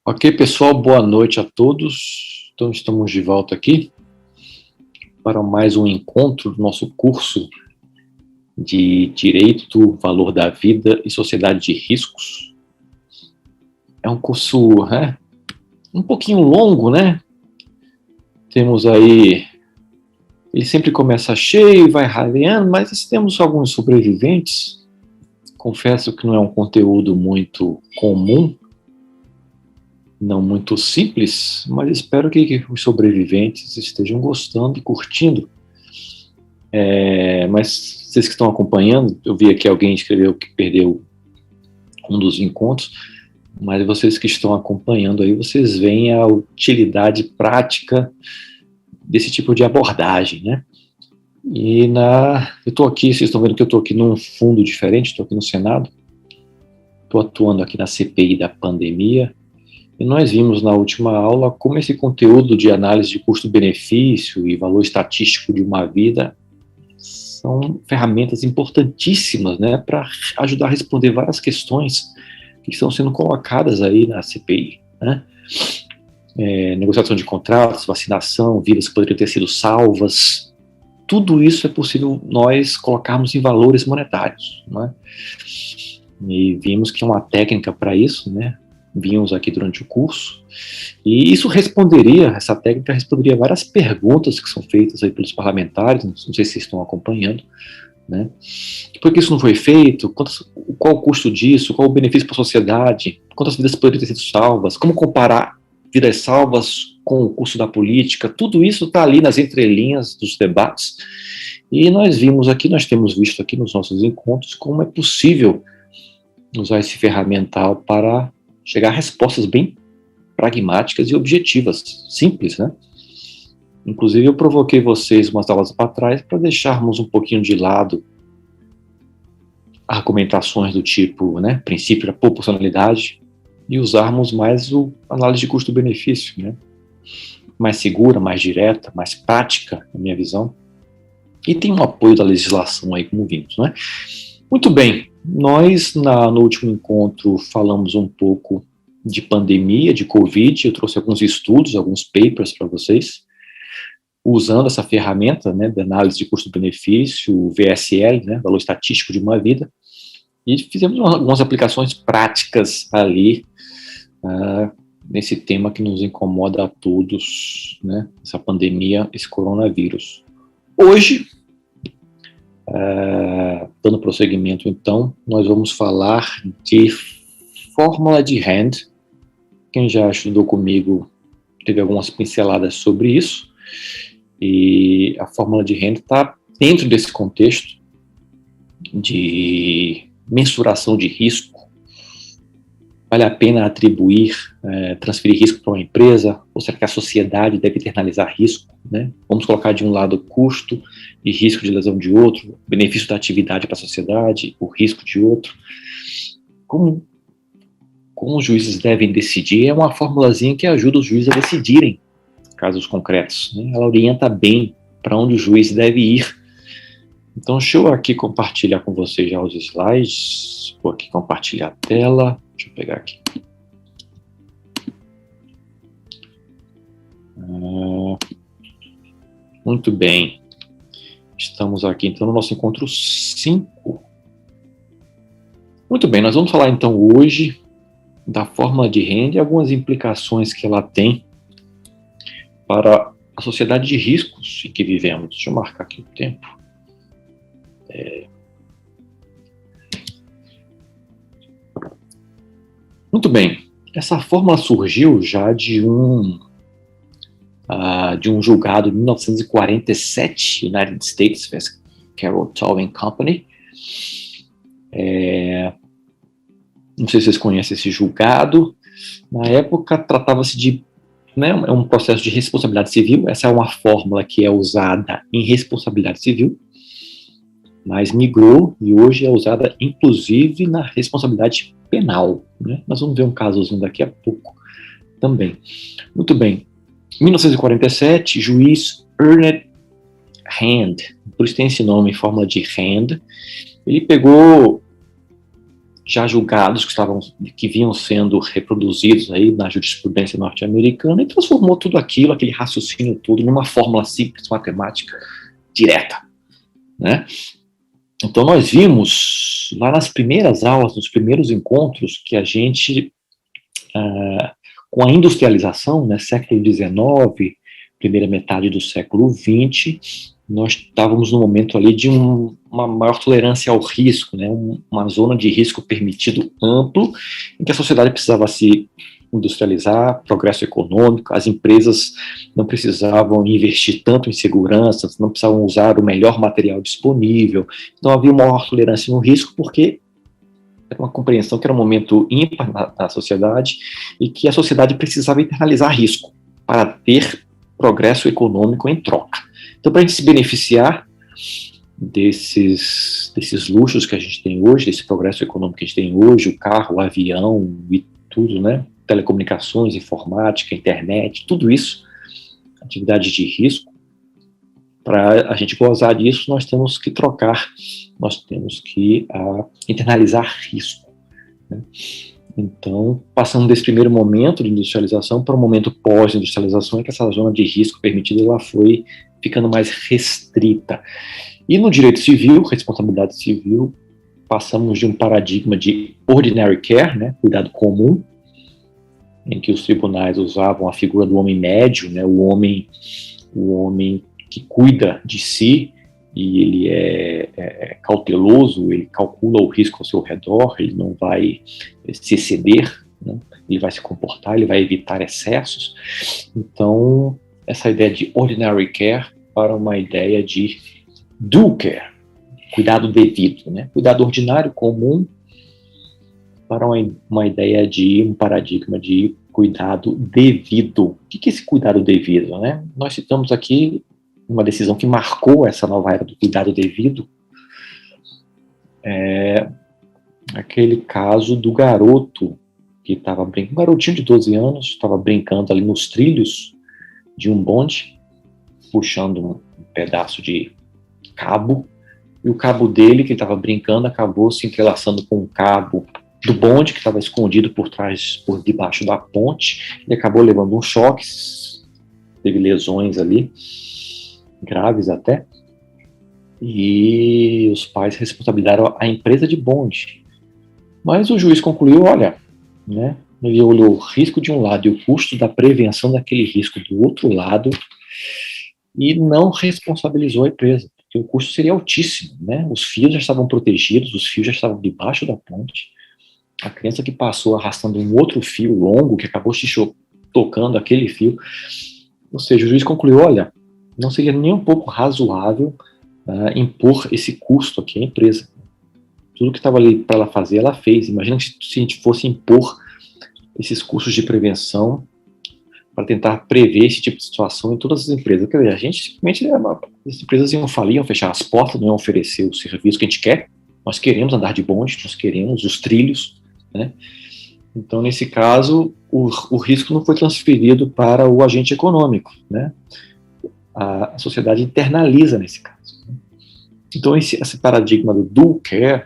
Ok, pessoal, boa noite a todos. Então, estamos de volta aqui para mais um encontro do nosso curso de Direito, Valor da Vida e Sociedade de Riscos. É um curso um pouquinho longo, né? Temos aí... Ele sempre começa cheio e vai raleando, mas temos alguns sobreviventes. Confesso que não é um conteúdo muito comum, não muito simples, mas espero que os sobreviventes estejam gostando e curtindo. Mas vocês que estão acompanhando, eu vi aqui alguém escreveu que perdeu um dos encontros, mas vocês que estão acompanhando aí, vocês veem a utilidade prática desse tipo de abordagem, né? E eu estou aqui, vocês estão vendo que eu estou aqui num fundo diferente, estou aqui no Senado, estou atuando aqui na CPI da pandemia, e nós vimos na última aula como esse conteúdo de análise de custo-benefício e valor estatístico de uma vida são ferramentas importantíssimas, né, para ajudar a responder várias questões que estão sendo colocadas aí na CPI, né? Negociação de contratos, vacinação, vidas que poderiam ter sido salvas, tudo isso é possível nós colocarmos em valores monetários, né? E vimos que é uma técnica para isso, né? Vimos aqui durante o curso, e essa técnica responderia várias perguntas que são feitas aí pelos parlamentares, não sei se vocês estão acompanhando, né? Por que isso não foi feito? Qual o custo disso? Qual o benefício para a sociedade? Quantas vidas poderiam ter sido salvas? Como comparar vidas salvas com o custo da política? Tudo isso está ali nas entrelinhas dos debates, e nós temos visto aqui nos nossos encontros como é possível usar esse ferramental para chegar a respostas bem pragmáticas e objetivas, simples, né? Inclusive, eu provoquei vocês umas aulas para trás para deixarmos um pouquinho de lado argumentações do tipo, né, princípio da proporcionalidade, e usarmos mais a análise de custo-benefício, né? Mais segura, mais direta, mais prática, na minha visão. E tem um apoio da legislação aí, como vimos, né? Muito bem, nós no último encontro falamos um pouco de pandemia, de Covid, eu trouxe alguns estudos, alguns papers para vocês, usando essa ferramenta, né, de análise de custo-benefício, o VSL, né, valor estatístico de uma vida, e fizemos algumas aplicações práticas ali, nesse tema que nos incomoda a todos, né, essa pandemia, esse coronavírus. Hoje, dando prosseguimento, então, nós vamos falar de fórmula de Hand. Quem já estudou comigo teve algumas pinceladas sobre isso, e a fórmula de Hand está dentro desse contexto de mensuração de risco. Vale a pena transferir risco para uma empresa, ou será que a sociedade deve internalizar risco, né? Vamos colocar de um lado o custo e risco de lesão de outro, benefício da atividade para a sociedade, o risco de outro. Como os juízes devem decidir, é uma formulazinha que ajuda os juízes a decidirem casos concretos, né? Ela orienta bem para onde o juiz deve ir. Então, deixa eu aqui compartilhar com vocês já os slides. Vou aqui compartilhar a tela. Deixa eu pegar aqui. Muito bem. Estamos aqui, então, no nosso encontro 5. Muito bem, nós vamos falar, então, hoje da fórmula de Hand e algumas implicações que ela tem para a sociedade de riscos em que vivemos. Deixa eu marcar aqui o tempo. Muito bem, essa fórmula surgiu já de um julgado em 1947, United States vs. Carroll Towing Company. Não sei se vocês conhecem esse julgado. Na época, tratava-se de um processo de responsabilidade civil. Essa é uma fórmula que é usada em responsabilidade civil, mas migrou e hoje é usada inclusive na responsabilidade penal, né? Nós vamos ver um casozinho daqui a pouco também. Muito bem. Em 1947, juiz Ernest Hand, por isso tem esse nome, fórmula de Hand, ele pegou já julgados, que vinham sendo reproduzidos aí na jurisprudência norte-americana, e transformou tudo aquilo, aquele raciocínio todo, numa fórmula simples, matemática, direta, né? Então nós vimos, lá nas primeiras aulas, nos primeiros encontros, que a gente, com a industrialização, né, século XIX, primeira metade do século XX, nós estávamos no momento ali de uma maior tolerância ao risco, né, uma zona de risco permitido amplo, em que a sociedade precisava se industrializar, progresso econômico, as empresas não precisavam investir tanto em segurança, não precisavam usar o melhor material disponível, então havia uma maior tolerância no risco, porque era uma compreensão que era um momento ímpar na sociedade, e que a sociedade precisava internalizar risco para ter progresso econômico em troca. Então, para a gente se beneficiar desses luxos que a gente tem hoje, desse progresso econômico que a gente tem hoje, o carro, o avião e tudo, né? Telecomunicações, informática, internet, tudo isso, atividades de risco, para a gente gozar disso, nós temos que trocar, nós temos que internalizar risco, né? Então, passando desse primeiro momento de industrialização para o momento pós-industrialização, é que essa zona de risco permitida ela foi ficando mais restrita. E no direito civil, responsabilidade civil, passamos de um paradigma de ordinary care, né, cuidado comum, em que os tribunais usavam a figura do homem médio, né, o homem que cuida de si, e ele é cauteloso, ele calcula o risco ao seu redor, ele não vai se exceder, né? Ele vai se comportar, ele vai evitar excessos. Então, essa ideia de ordinary care para uma ideia de due care, cuidado devido, né? Cuidado ordinário, comum, para uma ideia de um paradigma de cuidado devido. O que é esse cuidado devido, né? Nós citamos aqui uma decisão que marcou essa nova era do cuidado devido, aquele caso do garoto que estava brincando, um garotinho de 12 anos, estava brincando ali nos trilhos de um bonde, puxando um pedaço de cabo, e o cabo dele, que ele estava brincando, acabou se entrelaçando com o cabo do bonde, que estava escondido por debaixo da ponte, e acabou levando um choque, teve lesões ali, graves até, e os pais responsabilizaram a empresa de bonde. Mas o juiz concluiu, olha, né, ele olhou o risco de um lado e o custo da prevenção daquele risco do outro lado e não responsabilizou a empresa, porque o custo seria altíssimo, né? Os fios já estavam protegidos, os fios já estavam debaixo da ponte, a criança que passou arrastando um outro fio longo que acabou se tocando aquele fio, ou seja, o juiz concluiu, olha, não seria nem um pouco razoável impor esse custo aqui à empresa. Tudo que estava ali para ela fazer, ela fez. Imagina se a gente fosse impor esses custos de prevenção para tentar prever esse tipo de situação em todas as empresas. Quer dizer, a gente simplesmente, as empresas iam falir, iam fechar as portas, não iam oferecer o serviço que a gente quer. Nós queremos andar de bonde, nós queremos os trilhos, né? Então, nesse caso, o risco não foi transferido para o agente econômico, né? A sociedade internaliza nesse caso. Então, esse paradigma do due care,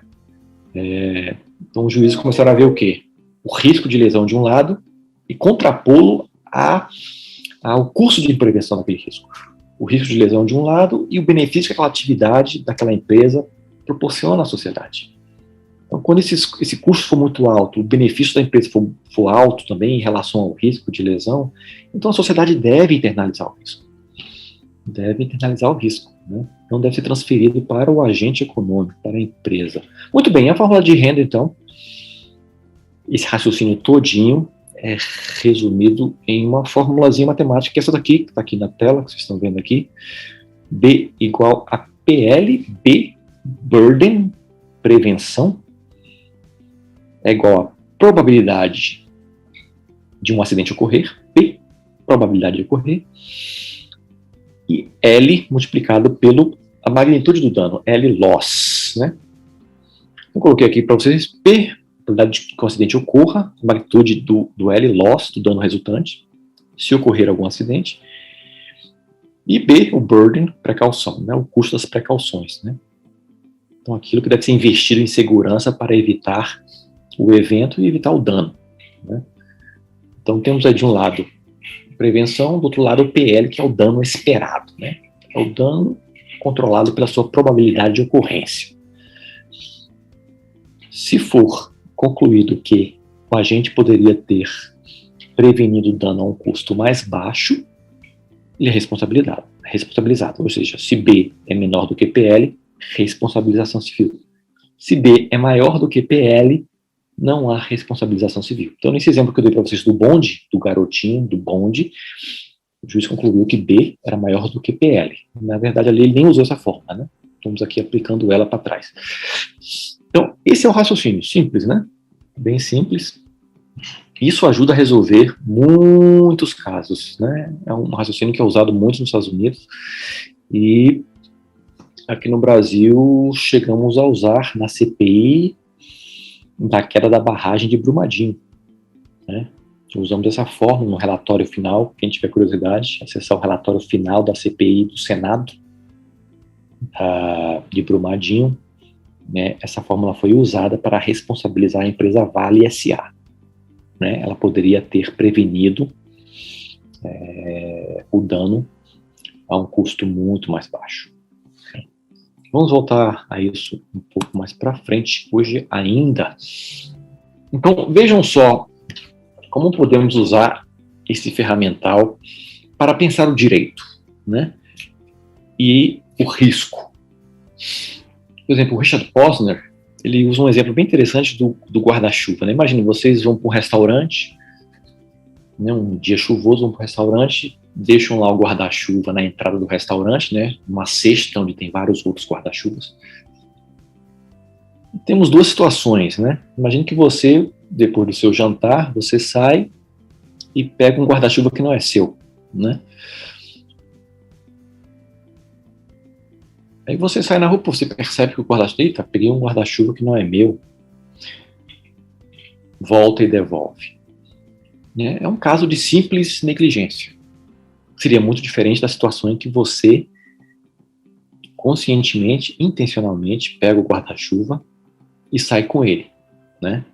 então os juízes começaram a ver o quê? O risco de lesão de um lado e contrapô-lo ao custo de prevenção daquele risco. O risco de lesão de um lado e o benefício que aquela atividade daquela empresa proporciona à sociedade. Então, quando esse custo for muito alto, o benefício da empresa for alto também em relação ao risco de lesão, então a sociedade deve internalizar o risco. Deve internalizar o risco, né? Não deve ser transferido para o agente econômico, para a empresa. Muito bem, a fórmula de renda, então, esse raciocínio todinho é resumido em uma formulazinha matemática, que é essa daqui, que está aqui na tela, que vocês estão vendo aqui. B igual a PL, B, burden, prevenção, é igual a probabilidade de um acidente ocorrer, P, probabilidade de ocorrer, e L multiplicado pela magnitude do dano, L loss, né? Eu coloquei aqui para vocês P, a probabilidade de que um acidente ocorra, a magnitude do L loss, do dano resultante, se ocorrer algum acidente, e B, o burden, precaução, né? O custo das precauções, né? Então aquilo que deve ser investido em segurança para evitar o evento e evitar o dano, né? Então temos aí de um lado prevenção, do outro lado o PL, que é o dano esperado, né? É o dano controlado pela sua probabilidade de ocorrência. Se for concluído que o agente poderia ter prevenido o dano a um custo mais baixo, ele é responsabilizado. Ou seja, se B é menor do que PL, responsabilização civil. Se B é maior do que PL, não há responsabilização civil. Então, nesse exemplo que eu dei para vocês do bonde, do garotinho, do bonde, o juiz concluiu que B era maior do que PL. Na verdade, ali ele nem usou essa forma, né? Estamos aqui aplicando ela para trás. Então, esse é o raciocínio simples, né? Bem simples. Isso ajuda a resolver muitos casos, né? É um raciocínio que é usado muito nos Estados Unidos e aqui no Brasil chegamos a usar na CPI da queda da barragem de Brumadinho, né? Usamos dessa forma no relatório final. Quem tiver curiosidade, acessar o relatório final da CPI do Senado de Brumadinho, né? Essa fórmula foi usada para responsabilizar a empresa Vale S.A., né? Ela poderia ter prevenido o dano a um custo muito mais baixo. Vamos voltar a isso um pouco mais para frente, hoje ainda. Então, vejam só como podemos usar esse ferramental para pensar o direito, né? E o risco. Por exemplo, o Richard Posner, ele usa um exemplo bem interessante do guarda-chuva, né? Imagine, vocês vão para um restaurante, né, um dia chuvoso, vão para um restaurante, deixam lá o guarda-chuva na entrada do restaurante, né, uma cesta onde tem vários outros guarda-chuvas. Temos duas situações, né? Imagine que você, depois do seu jantar, você sai e pega um guarda-chuva que não é seu, né? Aí você sai na rua, você percebe que o guarda-chuva, eita, peguei um guarda-chuva que não é meu. Volta e devolve. É um caso de simples negligência. Seria muito diferente da situação em que você, conscientemente, intencionalmente, pega o guarda-chuva e sai com ele, né?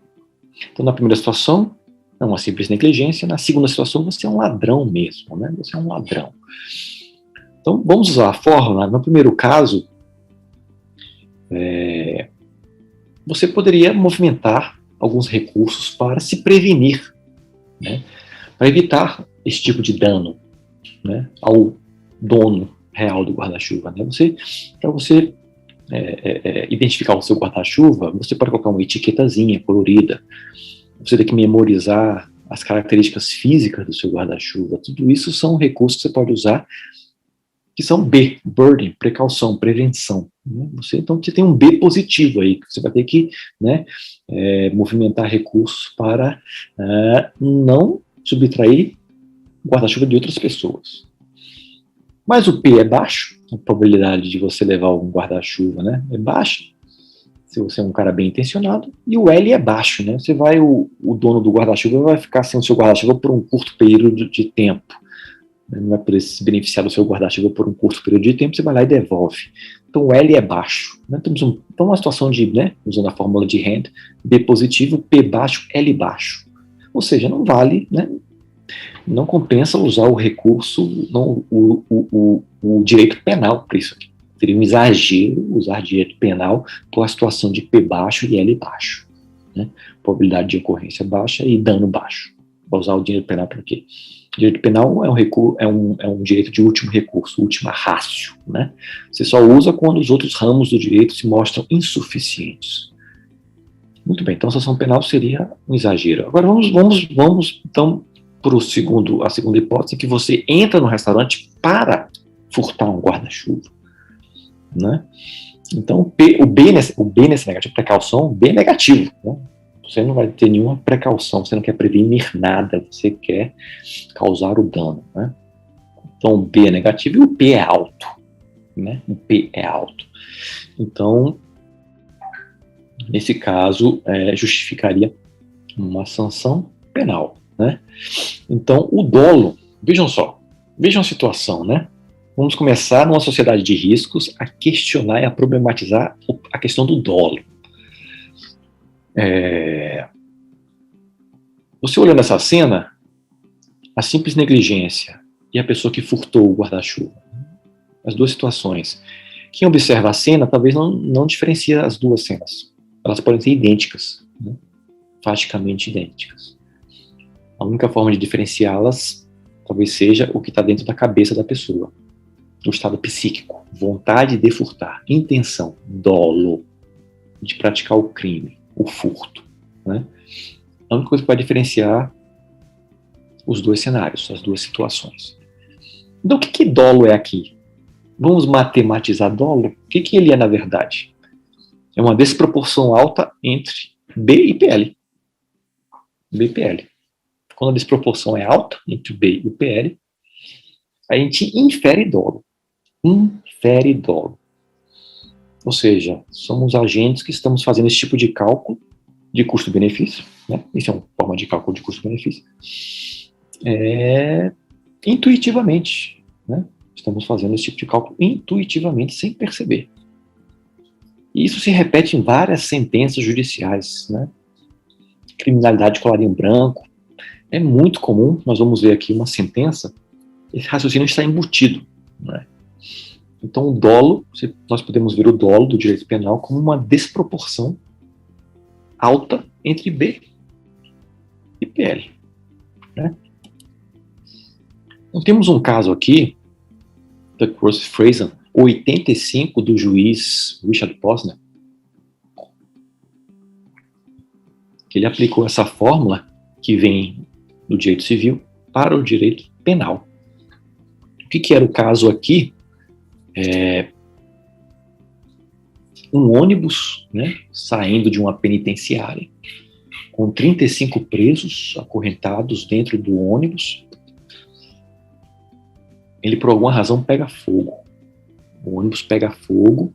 Então, na primeira situação, é uma simples negligência. Na segunda situação, você é um ladrão mesmo, né? Você é um ladrão. Então, vamos usar a fórmula. No primeiro caso, você poderia movimentar alguns recursos para se prevenir, né? Para evitar esse tipo de dano, né, ao dono real do guarda-chuva, né? Para você identificar o seu guarda-chuva, você pode colocar uma etiquetazinha colorida, você tem que memorizar as características físicas do seu guarda-chuva. Tudo isso são recursos que você pode usar, que são B, burden, precaução, prevenção, né? Então você tem um B positivo aí, que você vai ter que, né, movimentar recursos para não subtrair o guarda-chuva de outras pessoas. Mas o P é baixo, a probabilidade de você levar um guarda-chuva, né, é baixa, se você é um cara bem intencionado, e o L é baixo, né? O dono do guarda-chuva vai ficar sem o seu guarda-chuva por um curto período de tempo. Não vai poder se beneficiar do seu guarda-chuva por um curto período de tempo, você vai lá e devolve. Então o L é baixo, né? Então uma situação de, né, usando a fórmula de Hand, B positivo, P baixo, L baixo. Ou seja, não vale, né? Não compensa usar o recurso, o direito penal para isso aqui. Seria um exagero usar direito penal por uma situação de P baixo e L baixo, né? Probabilidade de ocorrência baixa e dano baixo. Vou usar o direito penal para quê? Direito penal é um direito de último recurso, última ratio, né? Você só usa quando os outros ramos do direito se mostram insuficientes. Muito bem, então a sanção penal seria um exagero. Agora vamos então para a segunda hipótese, que você entra no restaurante para furtar um guarda-chuva, né? Então o B nesse negativo, precaução, B é negativo, né? Você não vai ter nenhuma precaução, você não quer prevenir nada, você quer causar o dano, né? Então o B é negativo e o P é alto, né? O P é alto. Então, nesse caso, justificaria uma sanção penal, né? Então, o dolo, vejam a situação, né? Vamos começar numa sociedade de riscos a questionar e a problematizar a questão do dolo. Você olhando essa cena, a simples negligência e a pessoa que furtou o guarda-chuva, as duas situações. Quem observa a cena talvez não diferencia as duas cenas. Elas podem ser idênticas, né? Faticamente idênticas. A única forma de diferenciá-las talvez seja o que está dentro da cabeça da pessoa. O estado psíquico, vontade de furtar, intenção, dolo de praticar o crime, o furto, né? A única coisa que vai diferenciar os dois cenários, as duas situações. Então, o que dolo é aqui? Vamos matematizar dolo? O que ele é, na verdade? É uma desproporção alta entre B e PL. B e PL. Quando a desproporção é alta entre B e PL, a gente infere dolo. Infere dolo. Ou seja, somos agentes que estamos fazendo esse tipo de cálculo de custo-benefício, né? Isso é uma forma de cálculo de custo-benefício. Intuitivamente, né? Estamos fazendo esse tipo de cálculo intuitivamente, sem perceber. E isso se repete em várias sentenças judiciais, né? Criminalidade de colarinho branco. É muito comum, nós vamos ver aqui uma sentença, esse raciocínio está embutido, né? Então, o dolo, nós podemos ver o dolo do direito penal como uma desproporção alta entre B e PL, né? Então, temos um caso aqui, da Cross Fraser, 85, do juiz Richard Posner, que ele aplicou essa fórmula que vem do direito civil para o direito penal. O que era o caso aqui? Um ônibus, né, saindo de uma penitenciária, com 35 presos acorrentados dentro do ônibus. Ele, por alguma razão, pega fogo. O ônibus pega fogo.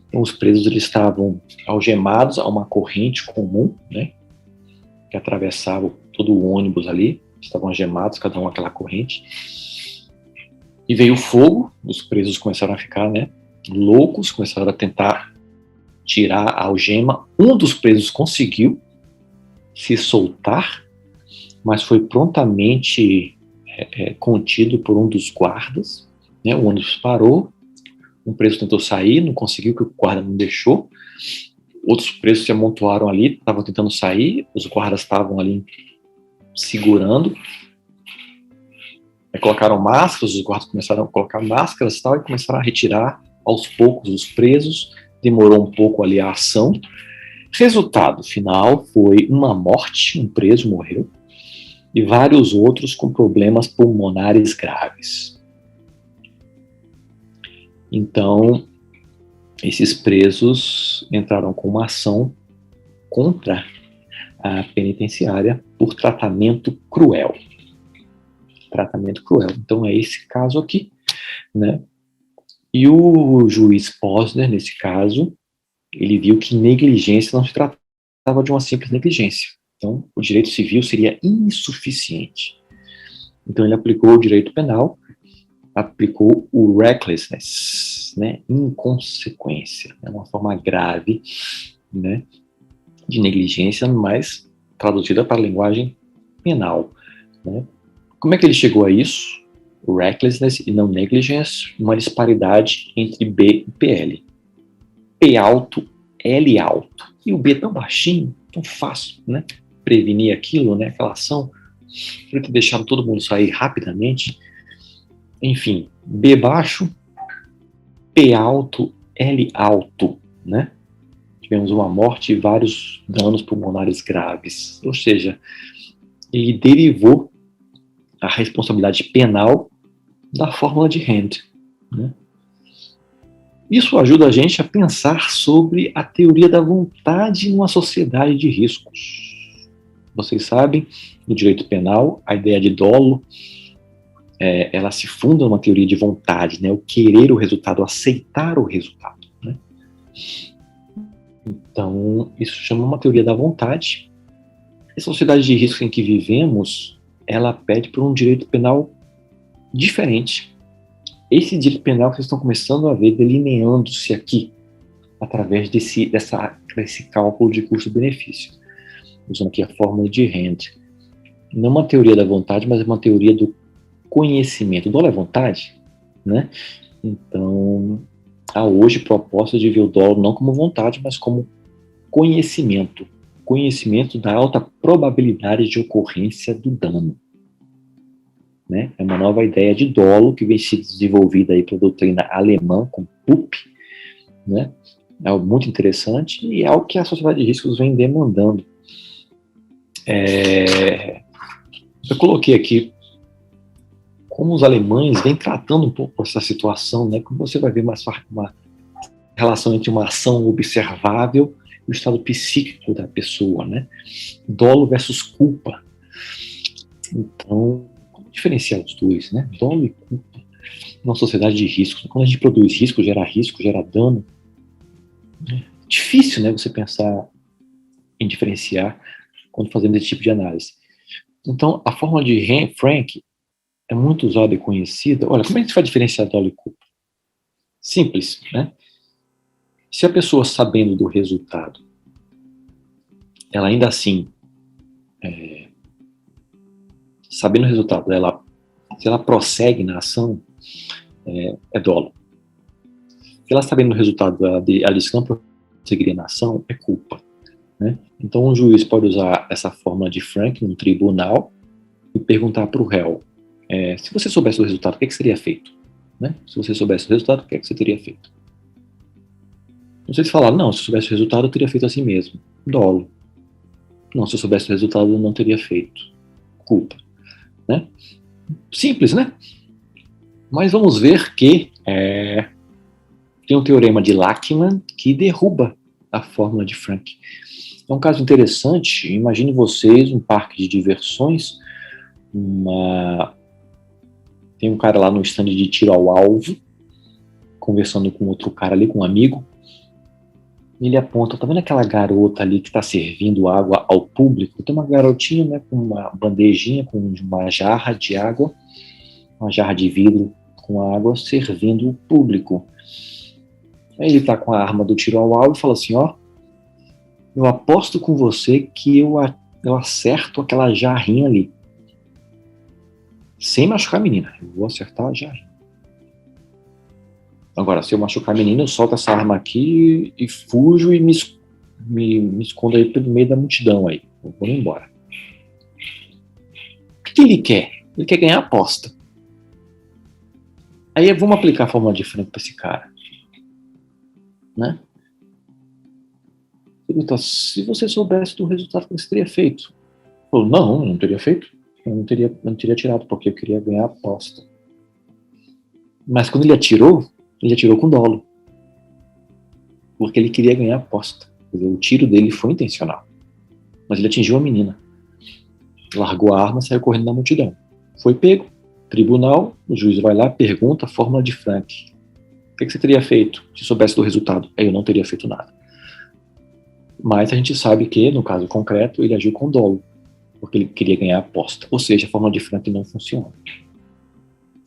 Então, os presos eles estavam algemados a uma corrente comum, né, que atravessava todo o ônibus ali. Estavam algemados, cada um aquela corrente. E veio o fogo, os presos começaram a ficar, né, loucos, começaram a tentar tirar a algema. Um dos presos conseguiu se soltar, mas foi prontamente contido por um dos guardas, né? O ônibus parou, um preso tentou sair, não conseguiu, porque o guarda não deixou. Outros presos se amontoaram ali, estavam tentando sair, os guardas estavam ali segurando. Colocaram máscaras, os guardas começaram a colocar máscaras e tal, e começaram a retirar aos poucos os presos. Demorou um pouco ali a ação. Resultado final foi uma morte, um preso morreu, e vários outros com problemas pulmonares graves. Então, esses presos entraram com uma ação contra a penitenciária por tratamento cruel. Tratamento cruel. Então, é esse caso aqui, né? E o juiz Posner, nesse caso, ele viu que negligência não se tratava de uma simples negligência. Então, o direito civil seria insuficiente. Então, ele aplicou o direito penal, aplicou o recklessness, né, inconsequência, é uma forma grave, né, de negligência, mas traduzida para a linguagem penal, né. Como é que ele chegou a isso? O recklessness e não negligence, uma disparidade entre B e PL. P alto, L alto. E o B tão baixinho, tão fácil, né? Prevenir aquilo, né? Aquela ação. Por ter deixado todo mundo sair rapidamente. Enfim, B baixo, P alto, L alto, né? Tivemos uma morte e vários danos pulmonares graves. Ou seja, ele derivou a responsabilidade penal da fórmula de Hand, né? Isso ajuda a gente a pensar sobre a teoria da vontade numa sociedade de riscos. Vocês sabem, no direito penal, a ideia de dolo, ela se funda numa teoria de vontade, né? O querer o resultado, o aceitar o resultado, né? Então, isso chama uma teoria da vontade. A sociedade de riscos em que vivemos, ela pede por um direito penal diferente. Esse direito penal que vocês estão começando a ver delineando-se aqui, através desse cálculo de custo-benefício, usando aqui a fórmula de Hand. não uma teoria da vontade, mas uma teoria do conhecimento. O dolo é vontade, né? Então, há hoje proposta de ver o dolo não como vontade, mas como conhecimento. Conhecimento da alta probabilidade de ocorrência do dano. Né? É uma nova ideia de dolo que vem se desenvolvida aí pela doutrina alemã, com Pupp, né? É algo muito interessante e é algo que a sociedade de riscos vem demandando. Eu coloquei aqui como os alemães vêm tratando um pouco essa situação, né? Como você vai ver uma relação entre uma ação observável e o estado psíquico da pessoa, né? Dolo versus culpa. Então, como diferenciar os dois, né? Dolo e culpa numa sociedade de riscos. Quando a gente produz risco, gera dano. É difícil, né? Você pensar em diferenciar quando fazemos esse tipo de análise. Então, a fórmula de Frank é muito usada e conhecida. Olha, como é que a gente vai diferenciar dolo e culpa? Simples, né? Se a pessoa, sabendo do resultado, ela ainda assim, sabendo o resultado, se ela prossegue na ação, é dolo. Se ela sabendo do resultado, ela disse que não prosseguiria na ação, é culpa. Né? Então, um juiz pode usar essa fórmula de Frank num tribunal e perguntar para o réu, se você soubesse o resultado, o que seria feito? Né? Se você soubesse o resultado, o que você teria feito? Não sei se falar, não, se eu soubesse o resultado, eu teria feito assim mesmo. Dolo. Não, se eu soubesse o resultado, eu não teria feito. Culpa. Né? Simples, né? Mas vamos ver que tem um teorema de Lachmann que derruba a fórmula de Frank. É um caso interessante. Imagine vocês um parque de diversões, tem um cara lá no stand de tiro ao alvo, conversando com outro cara ali, com um amigo. Ele aponta, tá vendo aquela garota ali que está servindo água ao público? Tem uma garotinha, né, com uma bandejinha, com uma jarra de água, uma jarra de vidro com água, servindo o público. Aí ele tá com a arma do tiro ao alvo e fala assim, ó, eu aposto com você que eu acerto aquela jarrinha ali. Sem machucar a menina. Eu vou acertar a jarrinha. Agora, se eu machucar a menina, eu solto essa arma aqui e fujo e me escondo aí pelo meio da multidão aí. Eu vou embora. O que ele quer? Ele quer ganhar a aposta. Aí vamos aplicar a fórmula de Frank para esse cara. Né? Então, se você soubesse do resultado que você teria feito. Falou, não teria feito. Eu não teria tirado, porque eu queria ganhar a aposta. Mas quando ele atirou com dolo. Porque ele queria ganhar a aposta. Quer dizer, o tiro dele foi intencional. Mas ele atingiu a menina. Largou a arma e saiu correndo na multidão. Foi pego. Tribunal, o juiz vai lá, pergunta a fórmula de Frank. O que você teria feito se soubesse do resultado? Aí eu não teria feito nada. Mas a gente sabe que, no caso concreto, ele agiu com dolo. Porque ele queria ganhar a aposta. Ou seja, a fórmula de Frank não funciona.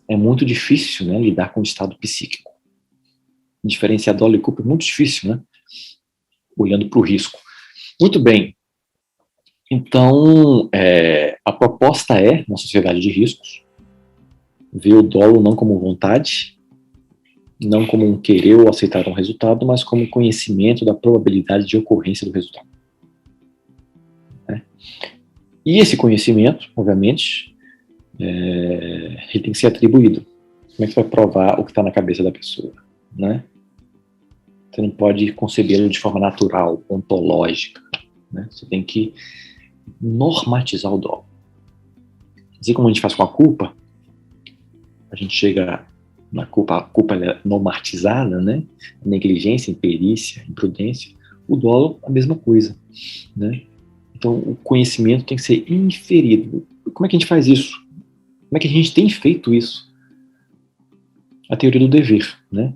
É muito difícil, né, lidar com o estado psíquico. Diferenciar dolo e culpa é muito difícil, né? Olhando para o risco. Muito bem. Então, a proposta na sociedade de riscos, ver o dolo não como vontade, não como um querer ou aceitar um resultado, mas como conhecimento da probabilidade de ocorrência do resultado. Né? E esse conhecimento, obviamente, ele tem que ser atribuído. Como é que você vai provar o que está na cabeça da pessoa? Né? Você não pode concebê-lo de forma natural, ontológica. Né? Você tem que normatizar o dolo. Assim como a gente faz com a culpa, a gente chega na culpa, a culpa é normatizada, né? Negligência, imperícia, imprudência. O dolo, a mesma coisa. Né? Então, o conhecimento tem que ser inferido. Como é que a gente faz isso? Como é que a gente tem feito isso? A teoria do dever, né?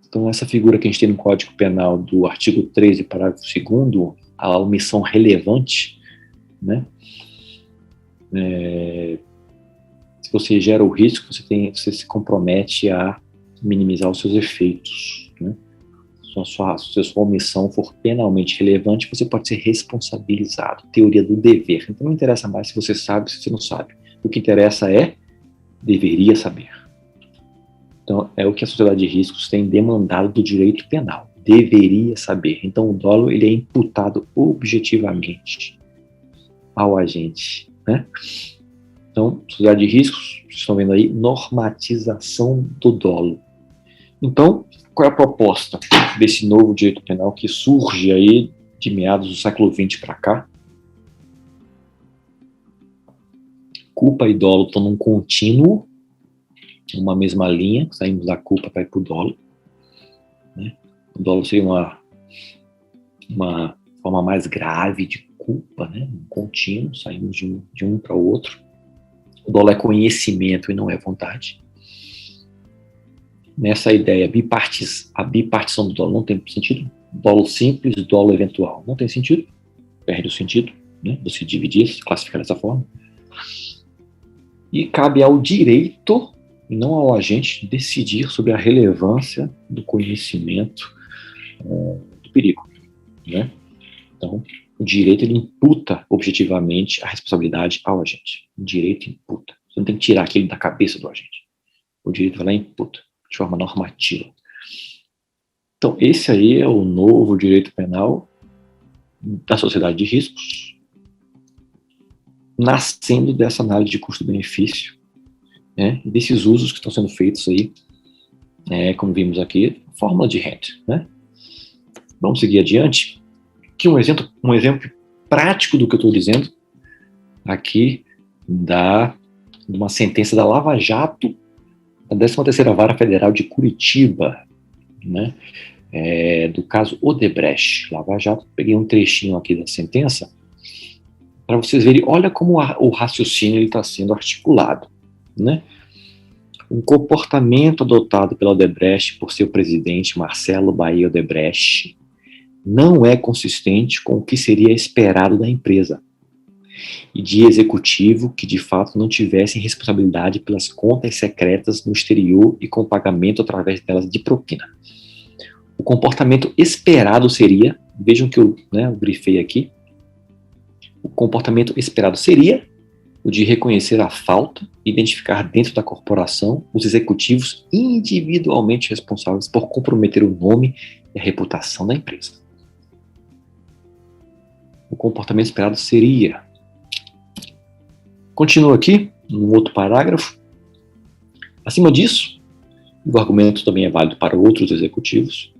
Então, essa figura que a gente tem no Código Penal do artigo 13, parágrafo 2º, a omissão relevante, né? Se você gera o risco, você se compromete a minimizar os seus efeitos, né? se a sua omissão for penalmente relevante, você pode ser responsabilizado. Teoria do dever. Então não interessa mais se você sabe, se você não sabe. O que interessa é, deveria saber. Então é o que a sociedade de riscos tem demandado do direito penal. Deveria saber. Então o dolo ele é imputado objetivamente ao agente, né? Então, sociedade de riscos, vocês estão vendo aí, normatização do dolo. Então, qual é a proposta desse novo direito penal que surge aí de meados do século XX para cá? Culpa e dolo estão num contínuo, uma mesma linha, saímos da culpa para ir para o dolo. Né? O dolo seria uma forma mais grave de culpa, né? Um contínuo, saímos de um para o outro. O dolo é conhecimento e não é vontade. Nessa ideia, a bipartição do dolo não tem sentido. Dolo simples, dolo eventual. Não tem sentido. Perde o sentido, né? Você dividir, se classificar dessa forma. E cabe ao direito, e não ao agente, decidir sobre a relevância do conhecimento do perigo, né? Então, o direito ele imputa objetivamente a responsabilidade ao agente. O direito imputa. Você não tem que tirar aquilo da cabeça do agente. O direito vai lá e imputa, de forma normativa. Então, esse aí é o novo direito penal da sociedade de riscos, nascendo dessa análise de custo-benefício, né, e desses usos que estão sendo feitos aí, como vimos aqui, fórmula de Henry, né? Vamos seguir adiante. Aqui um exemplo prático do que eu estou dizendo, aqui de uma sentença da Lava Jato, da 13ª Vara Federal de Curitiba, né? Do caso Odebrecht, Lava Jato. Peguei um trechinho aqui da sentença, para vocês verem, olha como o raciocínio está sendo articulado, né? Um comportamento adotado pela Odebrecht por seu presidente, Marcelo Baía Odebrecht, não é consistente com o que seria esperado da empresa e de executivo que de fato não tivessem responsabilidade pelas contas secretas no exterior e com pagamento através delas de propina. O comportamento esperado seria, vejam que eu grifei aqui, o comportamento esperado seria o de reconhecer a falta e identificar dentro da corporação os executivos individualmente responsáveis por comprometer o nome e a reputação da empresa. O comportamento esperado seria... Continua aqui, num outro parágrafo. Acima disso, o argumento também é válido para outros executivos.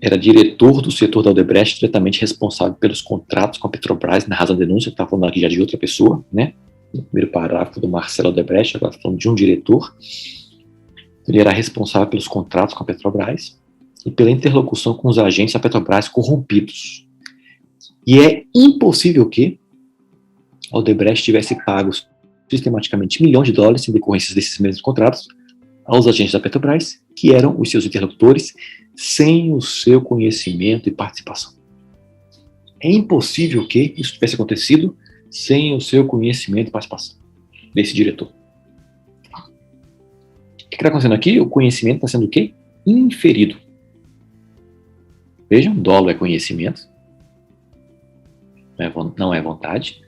Era diretor do setor da Odebrecht, diretamente responsável pelos contratos com a Petrobras, na razão da denúncia, que está falando aqui já de outra pessoa, né? No primeiro parágrafo do Marcelo Odebrecht, agora falando de um diretor. Ele era responsável pelos contratos com a Petrobras e pela interlocução com os agentes da Petrobras corrompidos. E é impossível que a Odebrecht tivesse pago sistematicamente milhões de dólares em decorrência desses mesmos contratos aos agentes da Petrobras, que eram os seus interlocutores, sem o seu conhecimento e participação. É impossível que isso tivesse acontecido sem o seu conhecimento e participação desse diretor. O que está acontecendo aqui? O conhecimento está sendo o quê? Inferido. Vejam, dolo é conhecimento, não é vontade,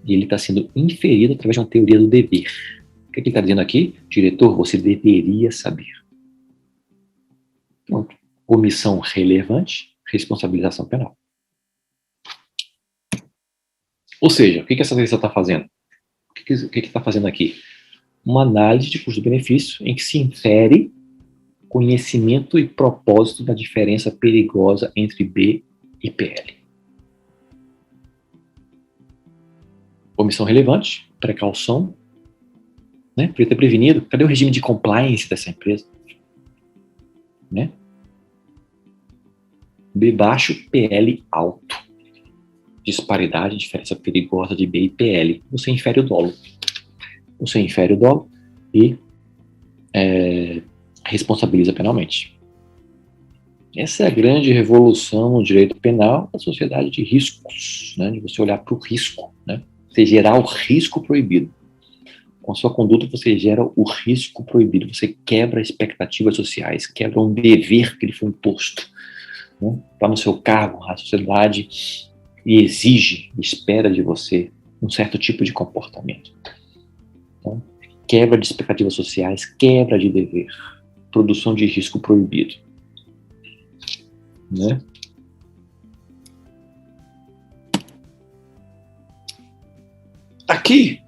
e ele está sendo inferido através de uma teoria do dever. O que ele está dizendo aqui? Diretor, você deveria saber. Pronto. Omissão relevante, responsabilização penal. Ou seja, o que essa sentença está fazendo? O que está fazendo aqui? Uma análise de custo-benefício em que se infere conhecimento e propósito da diferença perigosa entre B e PL. Omissão relevante, precaução, né? Podia ter prevenido. Cadê o regime de compliance dessa empresa? Né? B baixo, PL alto. Disparidade, diferença perigosa de B e PL. Você infere o dolo. Você infere o dolo e responsabiliza penalmente. Essa é a grande revolução no direito penal da sociedade de riscos, né? De você olhar para o risco, né? Você gerar o risco proibido. Com a sua conduta, você gera o risco proibido, você quebra expectativas sociais, quebra um dever que lhe foi imposto. Está no seu cargo, a sociedade exige, espera de você um certo tipo de comportamento. Então, quebra de expectativas sociais, quebra de dever, produção de risco proibido. Né? Aqui,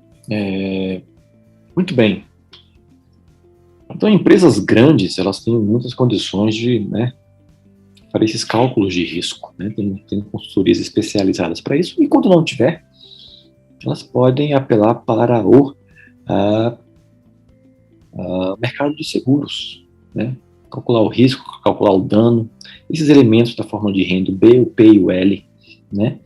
muito bem. Então, empresas grandes, elas têm muitas condições de, né, fazer esses cálculos de risco. Né? Tem consultorias especializadas para isso, e quando não tiver, elas podem apelar para o mercado de seguros, né? Calcular o risco, calcular o dano, esses elementos da fórmula de renda, o B, o P e o L, né?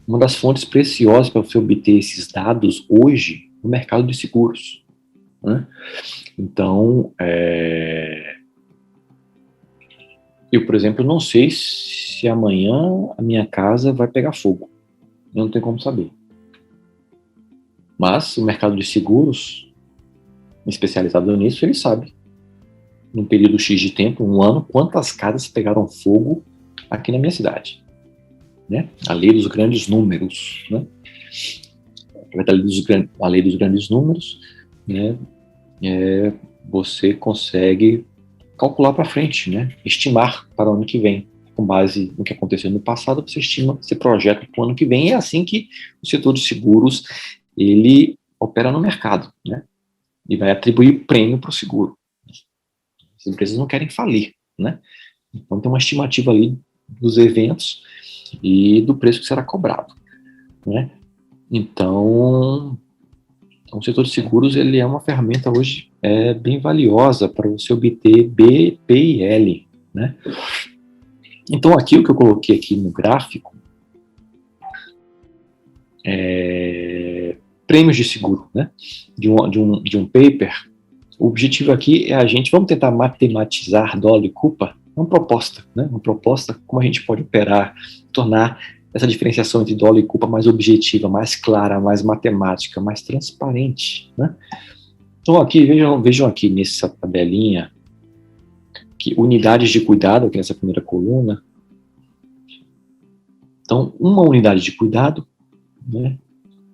Uma das fontes preciosas para você obter esses dados hoje no mercado de seguros, né? Então, eu, por exemplo, não sei se amanhã a minha casa vai pegar fogo. Eu não tenho como saber. Mas o mercado de seguros, especializado nisso, ele sabe, num período X de tempo, um ano, quantas casas pegaram fogo aqui na minha cidade. Né? A lei dos grandes números. Né? A lei dos grandes números, né? Você consegue calcular para frente, né? Estimar para o ano que vem. Com base no que aconteceu no passado, você estima, você projeta para o ano que vem. É assim que o setor de seguros ele opera no mercado, né? E vai atribuir prêmio para o seguro. As empresas não querem falir, né? Então tem uma estimativa ali dos eventos e do preço que será cobrado, né? Então o setor de seguros ele é uma ferramenta hoje bem valiosa para você obter B, P e L, né? Então aqui o que eu coloquei aqui no gráfico prêmios de seguro, né? De um paper. O objetivo aqui é vamos tentar matematizar dolo e culpa, uma proposta, né? Uma proposta como a gente pode operar, tornar essa diferenciação entre dolo e culpa mais objetiva, mais clara, mais matemática, mais transparente, né? Então aqui, vejam aqui nessa tabelinha, que unidades de cuidado, aqui nessa primeira coluna. Então, uma unidade de cuidado, né?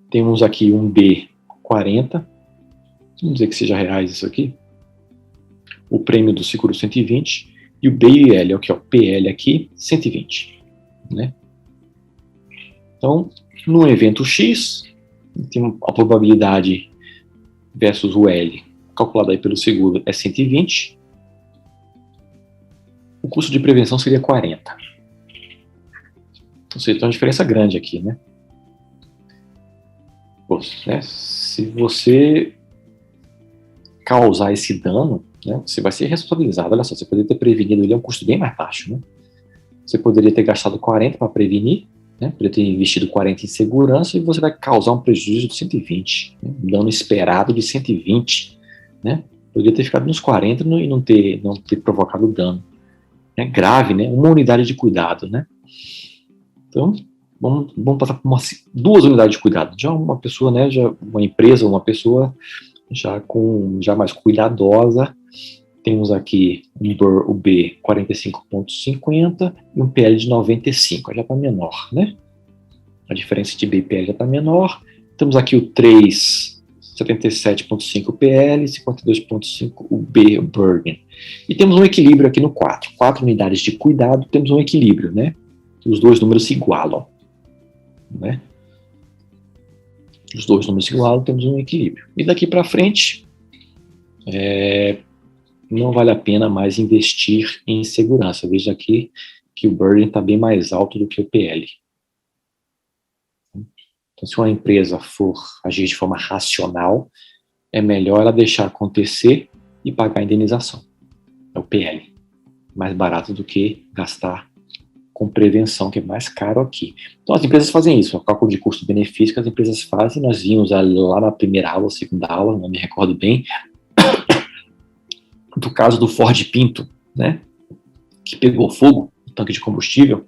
Temos aqui um B 40, vamos dizer que seja reais isso aqui, o prêmio do seguro 120, e o B e L, aqui, ó, PL aqui, 120, né? Então, no evento X, tem a probabilidade versus o L, calculado aí pelo seguro, é 120, o custo de prevenção seria 40. Então, tem uma diferença grande aqui, né? Se você causar esse dano, né, você vai ser responsabilizado. Olha só, você poderia ter prevenido, ele é um custo bem mais baixo, né? Você poderia ter gastado 40 para prevenir, né? Poderia ter investido 40 em segurança, e você vai causar um prejuízo de 120, né? Um dano esperado de 120, né? Poderia ter ficado nos 40 e não ter provocado dano. É grave, né? Uma unidade de cuidado, né? Então, vamos passar por 2 unidades de cuidado. Já uma pessoa, né? Já uma empresa, uma pessoa já mais cuidadosa. Temos aqui o B 45,50 e um PL de 95, já está menor, né? A diferença de B e PL já está menor. Temos aqui o 3, 77,5 PL, 52,5 o B, o Bergen. E temos um equilíbrio aqui no 4. 4 unidades de cuidado, temos um equilíbrio, né? Os dois números se igualam, né? Os dois números se igualam, temos um equilíbrio. E daqui para frente, não vale a pena mais investir em segurança. Veja aqui que o burden está bem mais alto do que o PL. Então, se uma empresa for agir de forma racional, é melhor ela deixar acontecer e pagar a indenização. É o PL. Mais barato do que gastar com prevenção, que é mais caro aqui. Então, as empresas fazem isso. O cálculo de custo-benefício que as empresas fazem, nós vimos lá na primeira aula, segunda aula, não me recordo bem, do caso do Ford Pinto, né, que pegou fogo no tanque de combustível,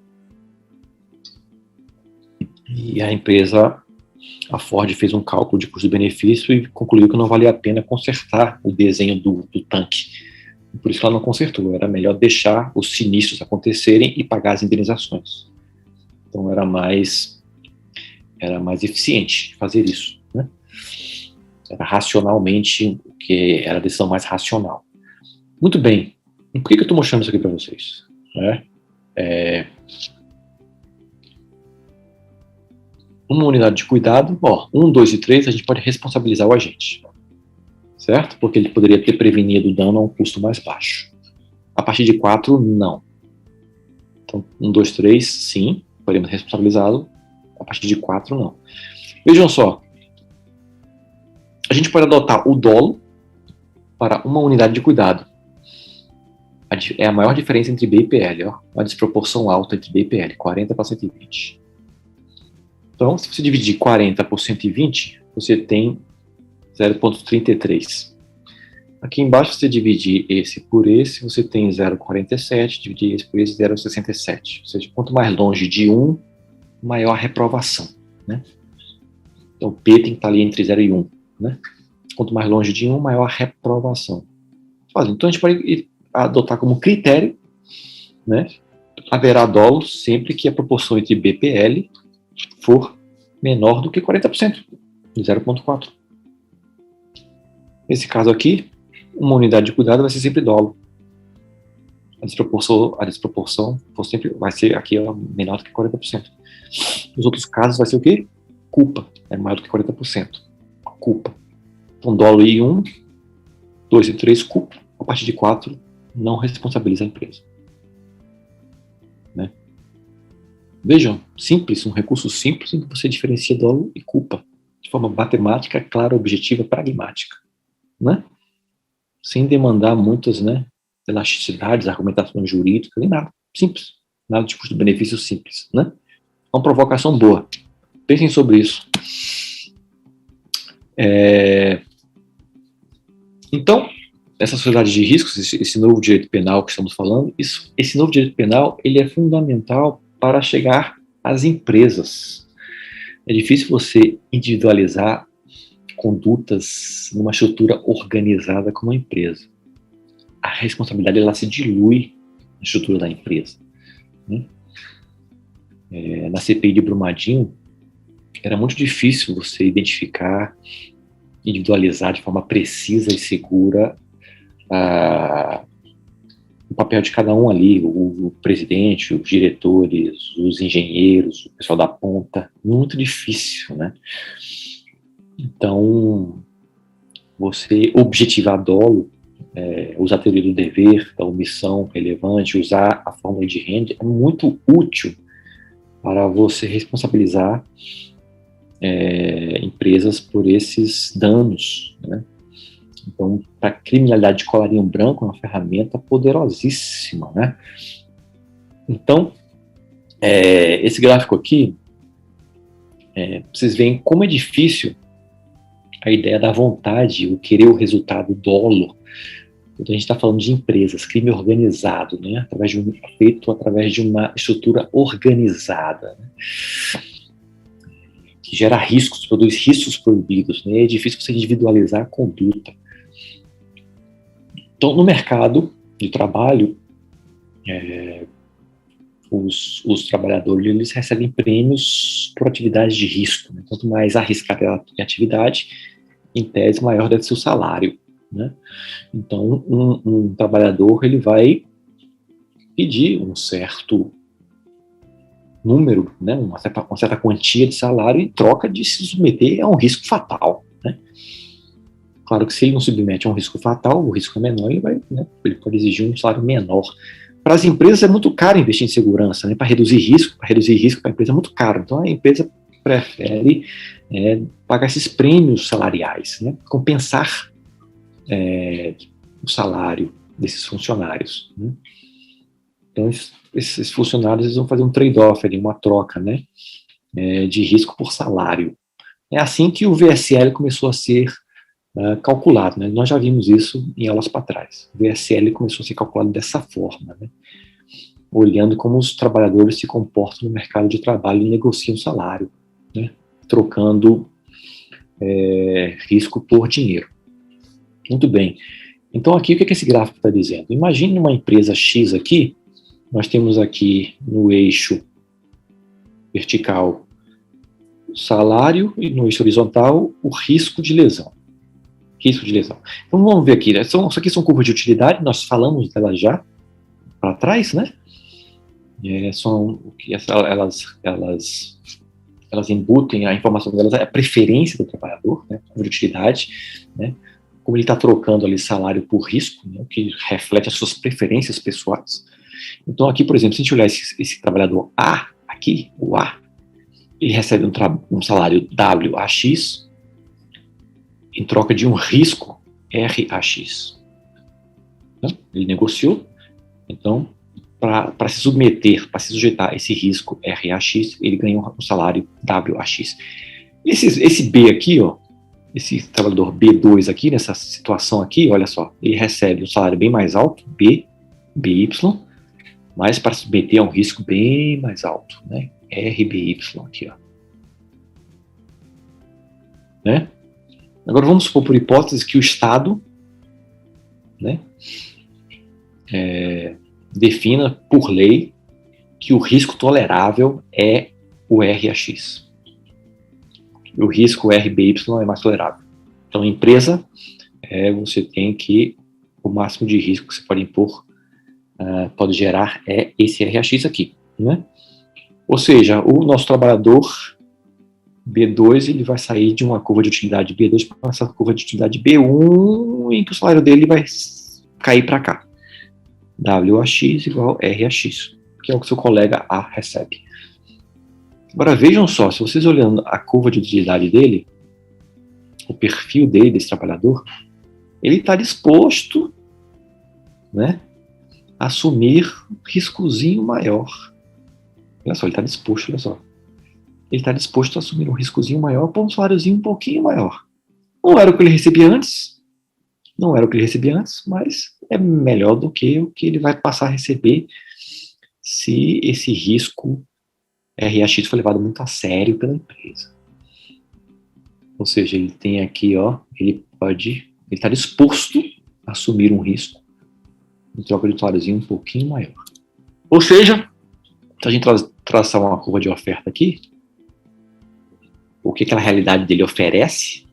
e a empresa A Ford fez um cálculo de custo-benefício e concluiu que não valia a pena consertar o desenho do tanque. Por isso que ela não consertou. Era melhor deixar os sinistros acontecerem e pagar as indenizações. Então era mais eficiente fazer isso, né? Era racionalmente, o que era a decisão mais racional. Muito bem. E por que eu estou mostrando isso aqui para vocês? Uma unidade de cuidado, 1, 2 e 3, a gente pode responsabilizar o agente, certo? Porque ele poderia ter prevenido o dano a um custo mais baixo. A partir de 4, não. Então, 1, 2, 3, sim, podemos responsabilizá-lo. A partir de 4, não. Vejam só. A gente pode adotar o dolo para uma unidade de cuidado. É a maior diferença entre B e PL, uma desproporção alta entre B e PL, 40 para 120. Então, se você dividir 40 por 120, você tem 0,33. Aqui embaixo, se você dividir esse por esse, você tem 0,47, dividir esse por esse, 0,67. Ou seja, quanto mais longe de 1, maior a reprovação, né? Então, P tem que estar ali entre 0 e 1, né? Quanto mais longe de 1, maior a reprovação. Então, a gente pode adotar como critério, né? Haverá dolo sempre que a proporção entre B e PL for menor do que 40%, 0,4. Nesse caso aqui, uma unidade de cuidado vai ser sempre dolo. A desproporção vai ser aqui menor do que 40%. Nos outros casos vai ser o quê? Culpa, é maior do que 40%. Culpa. Então, dolo em 1, 2 e 3, culpa. A partir de 4, não responsabiliza a empresa. Né? Vejam, simples, um recurso simples em que você diferencia dolo e culpa, de forma matemática, clara, objetiva, pragmática, né? Sem demandar muitas, né, elasticidades, argumentações jurídicas, nem nada, simples, nada de custo-benefício simples, né? Uma provocação boa, pensem sobre isso. Então, essa sociedade de riscos, esse novo direito penal que estamos falando, esse novo direito penal, ele é fundamental para chegar às empresas. É difícil você individualizar condutas numa estrutura organizada como a empresa. A responsabilidade, ela se dilui na estrutura da empresa, né? Na CPI de Brumadinho, era muito difícil você identificar, individualizar de forma precisa e segura o papel de cada um ali, o presidente, os diretores, os engenheiros, o pessoal da ponta. Muito difícil, né? Então, você objetivar dolo, usar a teoria do dever, da omissão relevante, usar a fórmula de Rand é muito útil para você responsabilizar empresas por esses danos, né? Então, para a criminalidade de colarinho branco, é uma ferramenta poderosíssima, né? Então, esse gráfico aqui, vocês veem como é difícil a ideia da vontade, o querer o resultado, o dolo. Então, a gente está falando de empresas, crime organizado, né? Feito através de uma estrutura organizada, né? Que gera riscos, produz riscos proibidos, né? É difícil você individualizar a conduta. Então, no mercado de trabalho, os trabalhadores, eles recebem prêmios por atividades de risco, né? Quanto mais arriscada a atividade, em tese, maior deve ser o salário, né? Então, um trabalhador, ele vai pedir um certo número, né, uma certa quantia de salário em troca de se submeter a um risco fatal, né? Claro que se ele não submete a um risco fatal, o risco é menor, ele pode exigir um salário menor. Para as empresas é muito caro investir em segurança, né? Para reduzir risco para a empresa é muito caro. Então a empresa prefere pagar esses prêmios salariais, né? Compensar o salário desses funcionários, né? Então esses funcionários, eles vão fazer um trade-off, uma troca, né? De risco por salário. É assim que o VSL começou a ser calculado, né? Nós já vimos isso em aulas para trás. O VSL começou a ser calculado dessa forma, né? Olhando como os trabalhadores se comportam no mercado de trabalho e negociam salário, né? Trocando risco por dinheiro. Muito bem. Então aqui o que esse gráfico está dizendo? Imagine uma empresa X aqui, nós temos aqui no eixo vertical o salário e no eixo horizontal o risco de lesão. Risco de lesão. Então vamos ver aqui, né? Isso aqui são curvas de utilidade, nós falamos delas já para trás, né? Elas embutem, a informação delas é a preferência do trabalhador, né? Curva de utilidade, né? Como ele está trocando ali salário por risco, né? O que reflete as suas preferências pessoais. Então aqui, por exemplo, se a gente olhar esse trabalhador A, aqui, o A, ele recebe um salário WAX em troca de um risco RAX. Então, ele negociou, então, para se submeter, para se sujeitar a esse risco RAX, ele ganhou um salário WAX. Esse B aqui, ó, esse trabalhador B2 aqui, nessa situação aqui, olha só, ele recebe um salário bem mais alto, BY, mas para se submeter a um risco bem mais alto, né? RBY aqui, ó. Né? Agora vamos supor por hipótese que o Estado, né, defina por lei que o risco tolerável é o RAX. E o risco RBY é mais tolerável. Então, empresa, você tem que o máximo de risco que você pode impor, pode gerar esse RAX aqui, né? Ou seja, o nosso trabalhador B2, ele vai sair de uma curva de utilidade B2 para essa curva de utilidade B1, em que o salário dele vai cair para cá. WAX igual RAX, que é o que seu colega A recebe. Agora vejam só, se vocês olhando a curva de utilidade dele, o perfil dele, desse trabalhador, ele está disposto, né, a assumir um riscozinho maior. Olha só, ele está disposto, olha só. Ele está disposto a assumir um riscozinho maior por um saláriozinho um pouquinho maior. Não era o que ele recebia antes, mas é melhor do que o que ele vai passar a receber se esse risco RAX foi levado muito a sério pela empresa. Ou seja, ele tem aqui, ó, ele está disposto a assumir um risco em troca de um saláriozinho um pouquinho maior. Ou seja, se a gente traçar uma curva de oferta aqui, o que aquela realidade dele oferece,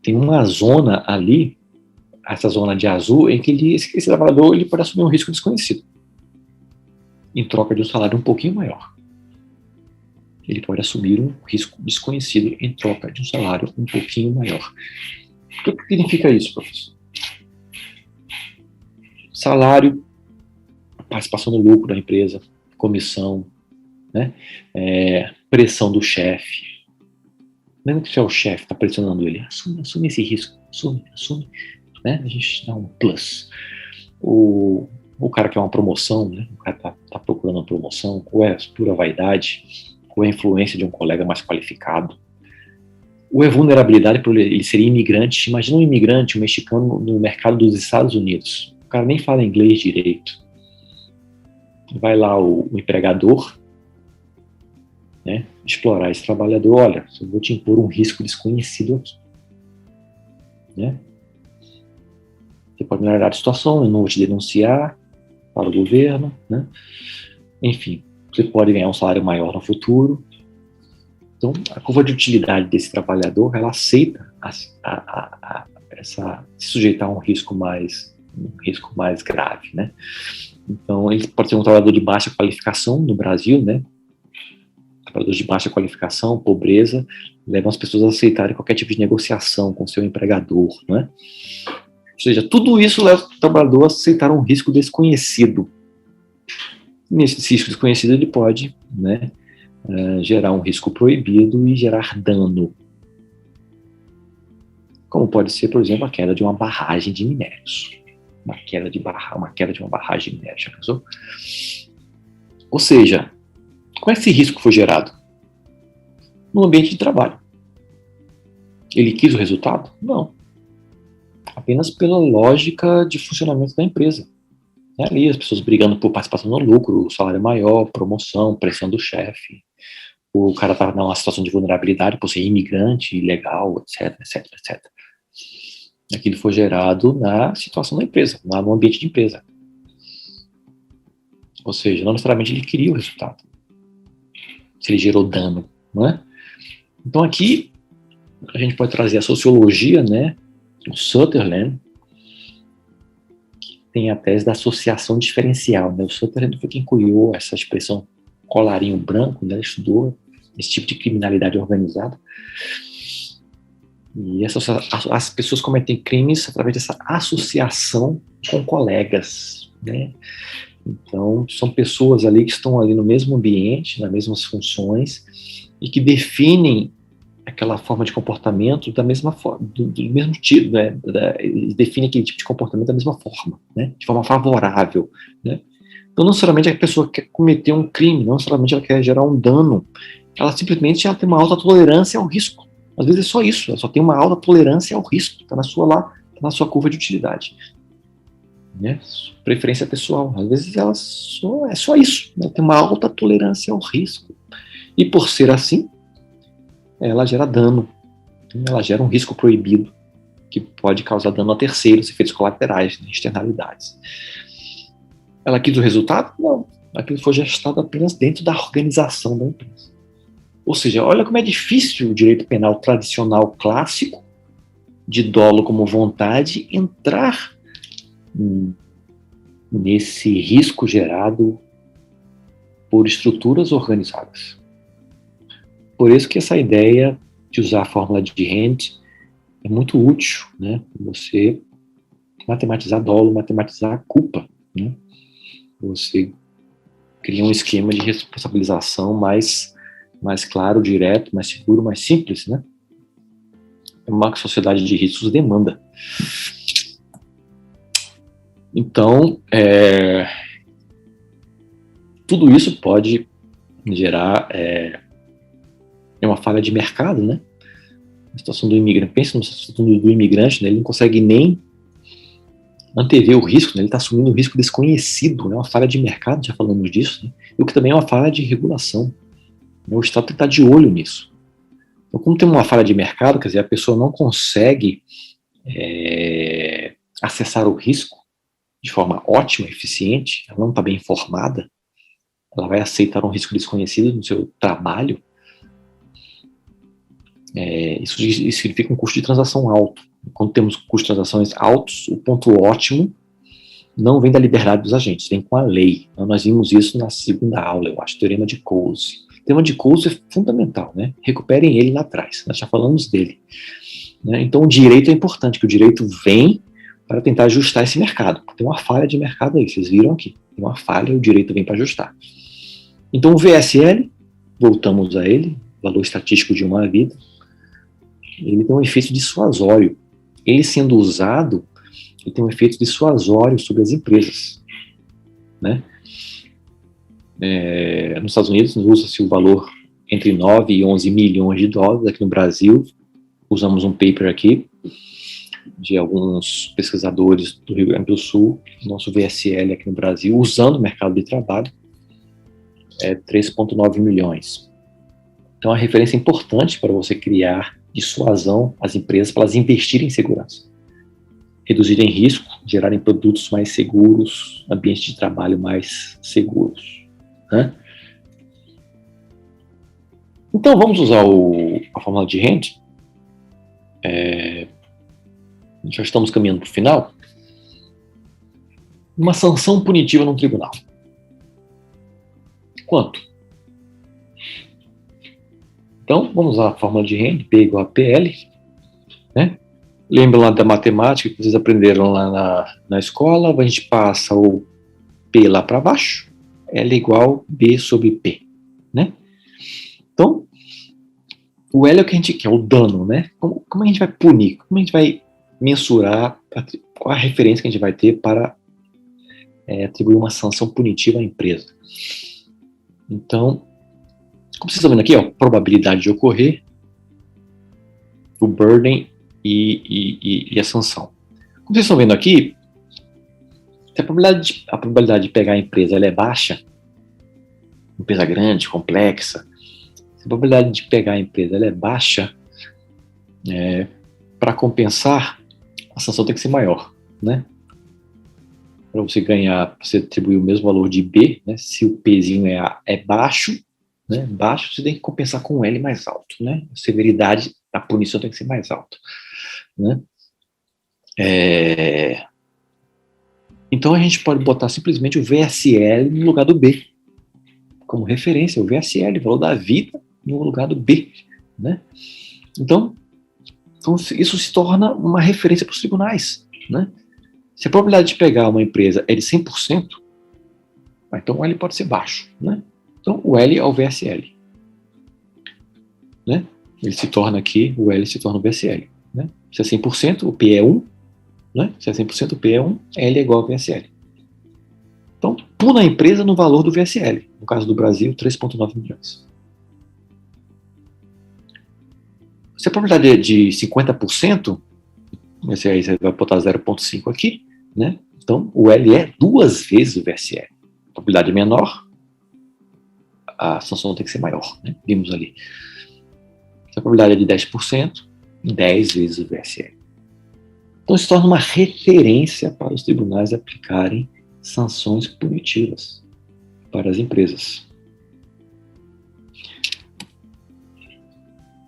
tem uma zona ali, essa zona de azul, em que esse trabalhador ele pode assumir um risco desconhecido, em troca de um salário um pouquinho maior. Ele pode assumir um risco desconhecido em troca de um salário um pouquinho maior. O que significa isso, professor? Salário, participação no lucro da empresa, comissão, né? Pressão do chefe. Mesmo que seja o chefe está pressionando ele, assume esse risco, assume, né? A gente dá um plus. O cara quer uma promoção, né? O cara tá procurando uma promoção, ou é pura vaidade, ou é influência de um colega mais qualificado. Ou é vulnerabilidade por ele ser imigrante. Imagina um imigrante, um mexicano no mercado dos Estados Unidos. O cara nem fala inglês direito. Vai lá o empregador, né, explorar esse trabalhador. Olha, eu vou te impor um risco desconhecido aqui, né? Você pode melhorar a situação, eu não vou te denunciar para o governo, né? Enfim, você pode ganhar um salário maior no futuro. Então, a curva de utilidade desse trabalhador, ela aceita se sujeitar a um risco mais grave, né? Então, ele pode ser um trabalhador de baixa qualificação no Brasil, né? Trabalhadores de baixa qualificação, pobreza, levam as pessoas a aceitarem qualquer tipo de negociação com seu empregador, né? Ou seja, tudo isso leva o trabalhador a aceitar um risco desconhecido. Nesse risco desconhecido, ele pode, né, gerar um risco proibido e gerar dano. Como pode ser, por exemplo, a queda de uma barragem de minérios. Uma queda de uma barragem de minérios, já pensou? Ou seja, como é que esse risco foi gerado? No ambiente de trabalho. Ele quis o resultado? Não. Apenas pela lógica de funcionamento da empresa. É ali as pessoas brigando por participação no lucro, salário maior, promoção, pressão do chefe. o cara estava numa situação de vulnerabilidade por ser imigrante, ilegal, etc, etc, etc. Aquilo foi gerado na situação da empresa, no ambiente de empresa. Ou seja, não necessariamente ele queria o resultado. Se ele gerou dano, não é? Então aqui a gente pode trazer a sociologia, né? O Sutherland, que tem a tese da associação diferencial, né? O Sutherland foi quem criou essa expressão colarinho branco, né? Ele estudou esse tipo de criminalidade organizada. E as pessoas cometem crimes através dessa associação com colegas, né? Então, são pessoas ali que estão ali no mesmo ambiente, nas mesmas funções, e que definem aquela forma de comportamento da mesma forma, do mesmo tipo, né? Definem aquele tipo de comportamento da mesma forma, né? De forma favorável, né? Então, não necessariamente a pessoa quer cometer um crime, não necessariamente ela quer gerar um dano, ela simplesmente tem uma alta tolerância ao risco. Às vezes é só isso, ela só tem uma alta tolerância ao risco, está na sua curva de utilidade. Né? Preferência pessoal. Às vezes ela é só isso, ela tem uma alta tolerância ao risco. E por ser assim, ela gera dano, ela gera um risco proibido, que pode causar dano a terceiros, efeitos colaterais, né? Externalidades. Ela quis o resultado? Não. Aquilo foi gestado apenas dentro da organização da empresa. Ou seja, olha como é difícil o direito penal tradicional clássico, de dolo como vontade, entrar nesse risco gerado por estruturas organizadas. Por isso que essa ideia de usar a fórmula de Rand é muito útil, né? Você matematizar dolo, matematizar a culpa, né? Você cria um esquema de responsabilização mais claro, direto, mais seguro, mais simples, né? É uma sociedade de riscos demanda. Então, tudo isso pode gerar uma falha de mercado, né? A situação do imigrante, pensa na situação do imigrante, né? Ele não consegue nem antever o risco, né? Ele está assumindo um risco desconhecido, né? Uma falha de mercado, já falamos disso, né? E o que também é uma falha de regulação. O Estado tem que estar de olho nisso. Então, como tem uma falha de mercado, quer dizer, a pessoa não consegue acessar o risco de forma ótima, eficiente, ela não está bem informada, ela vai aceitar um risco desconhecido no seu trabalho, isso significa um custo de transação alto. Quando temos custos de transações altos, o ponto ótimo não vem da liberdade dos agentes, vem com a lei. Então, nós vimos isso na segunda aula, eu acho, teorema de Coase. O teorema de Coase é fundamental, né? Recuperem ele lá atrás, nós já falamos dele. Né? Então, o direito é importante, que o direito vem para tentar ajustar esse mercado. Tem uma falha de mercado aí, vocês viram aqui. Tem uma falha, o direito vem para ajustar. Então, o VSL, voltamos a ele, valor estatístico de uma vida, ele tem um efeito dissuasório. Ele sendo usado, ele tem um efeito dissuasório sobre as empresas. Né? Nos Estados Unidos, usa-se o valor entre 9 e 11 milhões de dólares. Aqui no Brasil, usamos um paper aqui, de alguns pesquisadores do Rio Grande do Sul, nosso VSL aqui no Brasil, usando o mercado de trabalho, 3,9 milhões. Então, é uma referência importante para você criar dissuasão às empresas para elas investirem em segurança, reduzirem risco, gerarem produtos mais seguros, ambientes de trabalho mais seguros. Né? Então, vamos usar a fórmula de Rand. Já estamos caminhando para o final. Uma sanção punitiva no tribunal. Quanto? Então, vamos usar a fórmula de Rand, P igual a PL. Né? Lembra lá da matemática que vocês aprenderam lá na escola? A gente passa o P lá para baixo, L igual B sobre P. Né? Então, o L é o que a gente quer, o dano. Né? Como a gente vai punir? Como a gente vai mensurar qual a referência que a gente vai ter para atribuir uma sanção punitiva à empresa? Então, como vocês estão vendo aqui, ó, probabilidade de ocorrer, o burden e a sanção. Como vocês estão vendo aqui, se a probabilidade de pegar a empresa ela é baixa, empresa grande, complexa, Se a probabilidade de pegar a empresa ela é baixa, para compensar, a sanção tem que ser maior, né? Para você ganhar, você atribuir o mesmo valor de B, né? Se o Pzinho é baixo, né? Baixo, você tem que compensar com um L mais alto, né? A severidade da punição tem que ser mais alta, né? Então a gente pode botar simplesmente o VSL no lugar do B, como referência, o VSL, o valor da vida, no lugar do B, né? Então isso se torna uma referência para os tribunais, né? Se a probabilidade de pegar uma empresa é de 100%, então o L pode ser baixo, né? Então o L é o VSL, né? Ele se torna aqui, o L se torna o VSL, né? Se é 100%, o P é 1, né? Se é 100%, o P é 1, L é igual ao VSL. Então, pula a empresa no valor do VSL. No caso do Brasil, 3,9 milhões. Se a probabilidade é de 50%, esse aí você vai botar 0,5 aqui, né? Então, o L é 2 vezes o VSL. A probabilidade é menor, a sanção tem que ser maior, né? Vimos ali. Se a probabilidade é de 10%, 10 vezes o VSL. Então, se torna uma referência para os tribunais aplicarem sanções punitivas para as empresas.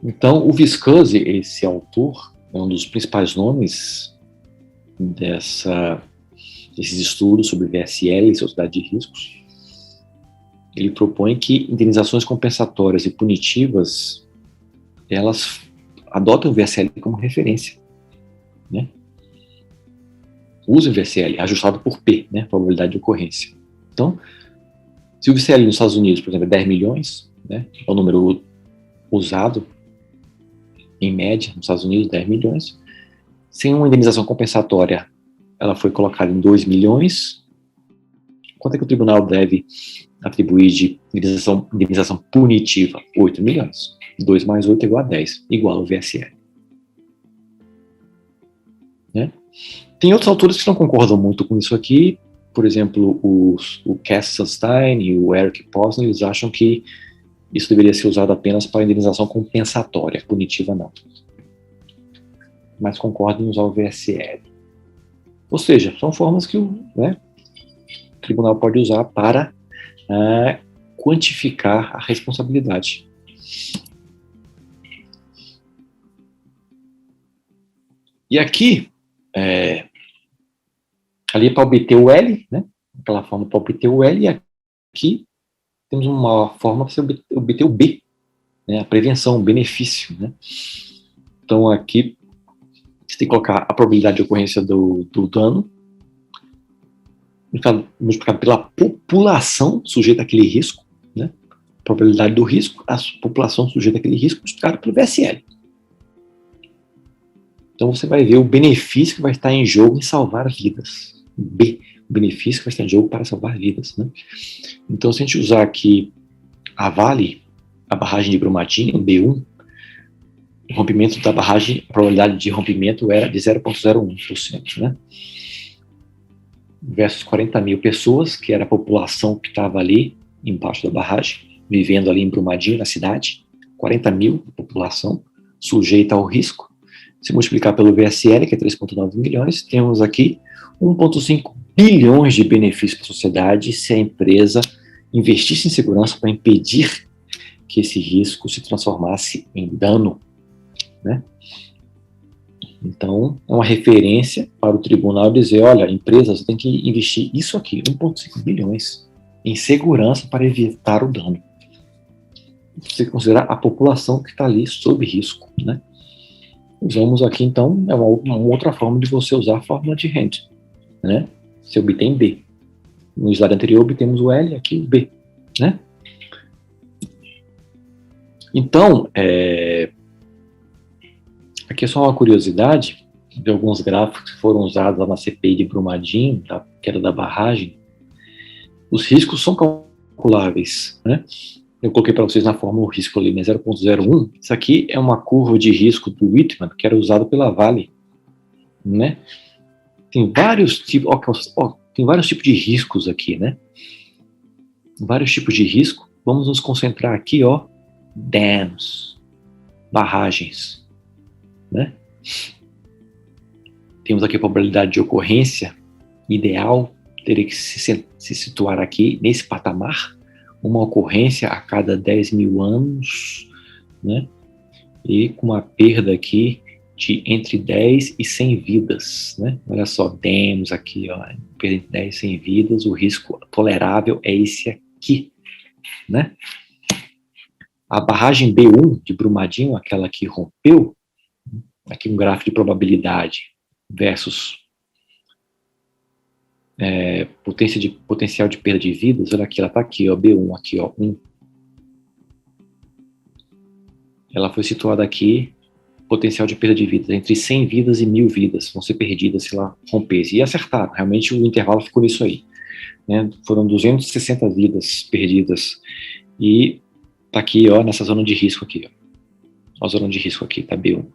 Então, o Viscosi, esse autor, é um dos principais nomes desses estudos sobre VSL e sociedade de riscos. Ele propõe que indenizações compensatórias e punitivas, elas adotam o VSL como referência, né? Usa o VSL, ajustado por P, né? Probabilidade de ocorrência. Então, se o VSL nos Estados Unidos, por exemplo, é 10 milhões, né? É o número usado, em média, nos Estados Unidos, 10 milhões. Sem uma indenização compensatória, ela foi colocada em 2 milhões. Quanto é que o tribunal deve atribuir de indenização punitiva? 8 milhões. 2 mais 8 é igual a 10, igual ao VSL. Né? Tem outros autores que não concordam muito com isso aqui. Por exemplo, o Cass Sunstein e o Eric Posner, eles acham que isso deveria ser usado apenas para indenização compensatória, punitiva não. Mas concordam em usar o VSL. Ou seja, são formas que o tribunal pode usar para quantificar a responsabilidade. E aqui, ali é para obter o L, né? Aquela forma para obter o L, e aqui temos uma forma para você obter o B, né? A prevenção, o benefício, né? Então aqui você tem que colocar a probabilidade de ocorrência do dano multiplicado pela população sujeita àquele risco, né? A probabilidade do risco, a população sujeita àquele risco multiplicado pelo VSL. Então você vai ver o benefício que vai estar em jogo em salvar vidas. B, o benefício que vai estar em jogo para salvar vidas, né? Então, se a gente usar aqui a Vale, a barragem de Brumadinho, B1, o rompimento da barragem, a probabilidade de rompimento era de 0,01%, né? Versus 40 mil pessoas, que era a população que estava ali embaixo da barragem, vivendo ali em Brumadinho, na cidade. 40 mil população sujeita ao risco. Se multiplicar pelo VSL, que é 3,9 milhões, temos aqui 1,5 bilhões de benefícios para a sociedade se a empresa investisse em segurança para impedir que esse risco se transformasse em dano, né? Então, é uma referência para o tribunal dizer, olha, empresa, você tem que investir isso aqui, 1,5 bilhões, em segurança para evitar o dano. Você considerar a população que está ali sob risco, né? Usamos aqui, então, é uma outra forma de você usar a fórmula de Henry, né? Você obtém B. No slide anterior, obtemos o L, aqui o B, né? Então, aqui é só uma curiosidade de alguns gráficos que foram usados lá na CPI de Brumadinho, da queda da barragem. Os riscos são calculáveis, né? Eu coloquei para vocês na fórmula o risco ali, né, 0,01. Isso aqui é uma curva de risco do Whitman, que era usado pela Vale, né? Tem vários tipos, tem vários tipos de riscos aqui, né? Vários tipos de risco. Vamos nos concentrar aqui, dams, barragens, né? Temos aqui a probabilidade de ocorrência ideal, teria que se situar aqui nesse patamar, uma ocorrência a cada 10 mil anos, né? E com uma perda aqui de entre 10 e 100 vidas, né? Olha só, temos aqui, ó, perda entre 10 e 100 vidas, o risco tolerável é esse aqui, né? A barragem B1 de Brumadinho, aquela que rompeu, aqui um gráfico de probabilidade versus potencial de perda de vidas, olha aqui, ela está aqui, ó, B1, aqui, ó, 1. Ela foi situada aqui, potencial de perda de vidas, entre 100 vidas e 1000 vidas vão ser perdidas se ela rompesse. E acertaram, realmente o intervalo ficou nisso aí, né? Foram 260 vidas perdidas. E tá aqui, ó, nessa zona de risco aqui, ó. A zona de risco aqui, tá B1.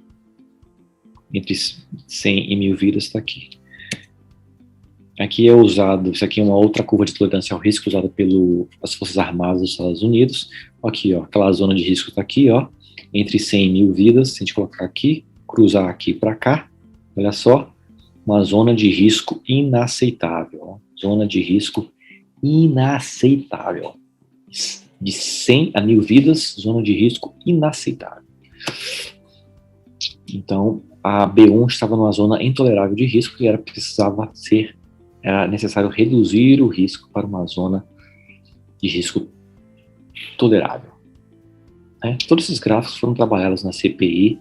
Entre 100 e 1000 vidas está aqui. Aqui é usado, isso aqui é uma outra curva de tolerância ao risco usada pelas Forças Armadas dos Estados Unidos. Aqui, ó, aquela zona de risco está aqui, ó, entre 100 e 1000 vidas. Se a gente colocar aqui, cruzar aqui para cá, olha só, uma zona de risco inaceitável. Ó, zona de risco inaceitável. De 100 a 1000 vidas, zona de risco inaceitável. Então, a B1 estava numa zona intolerável de risco e era necessário reduzir o risco para uma zona de risco tolerável. Todos esses gráficos foram trabalhados na CPI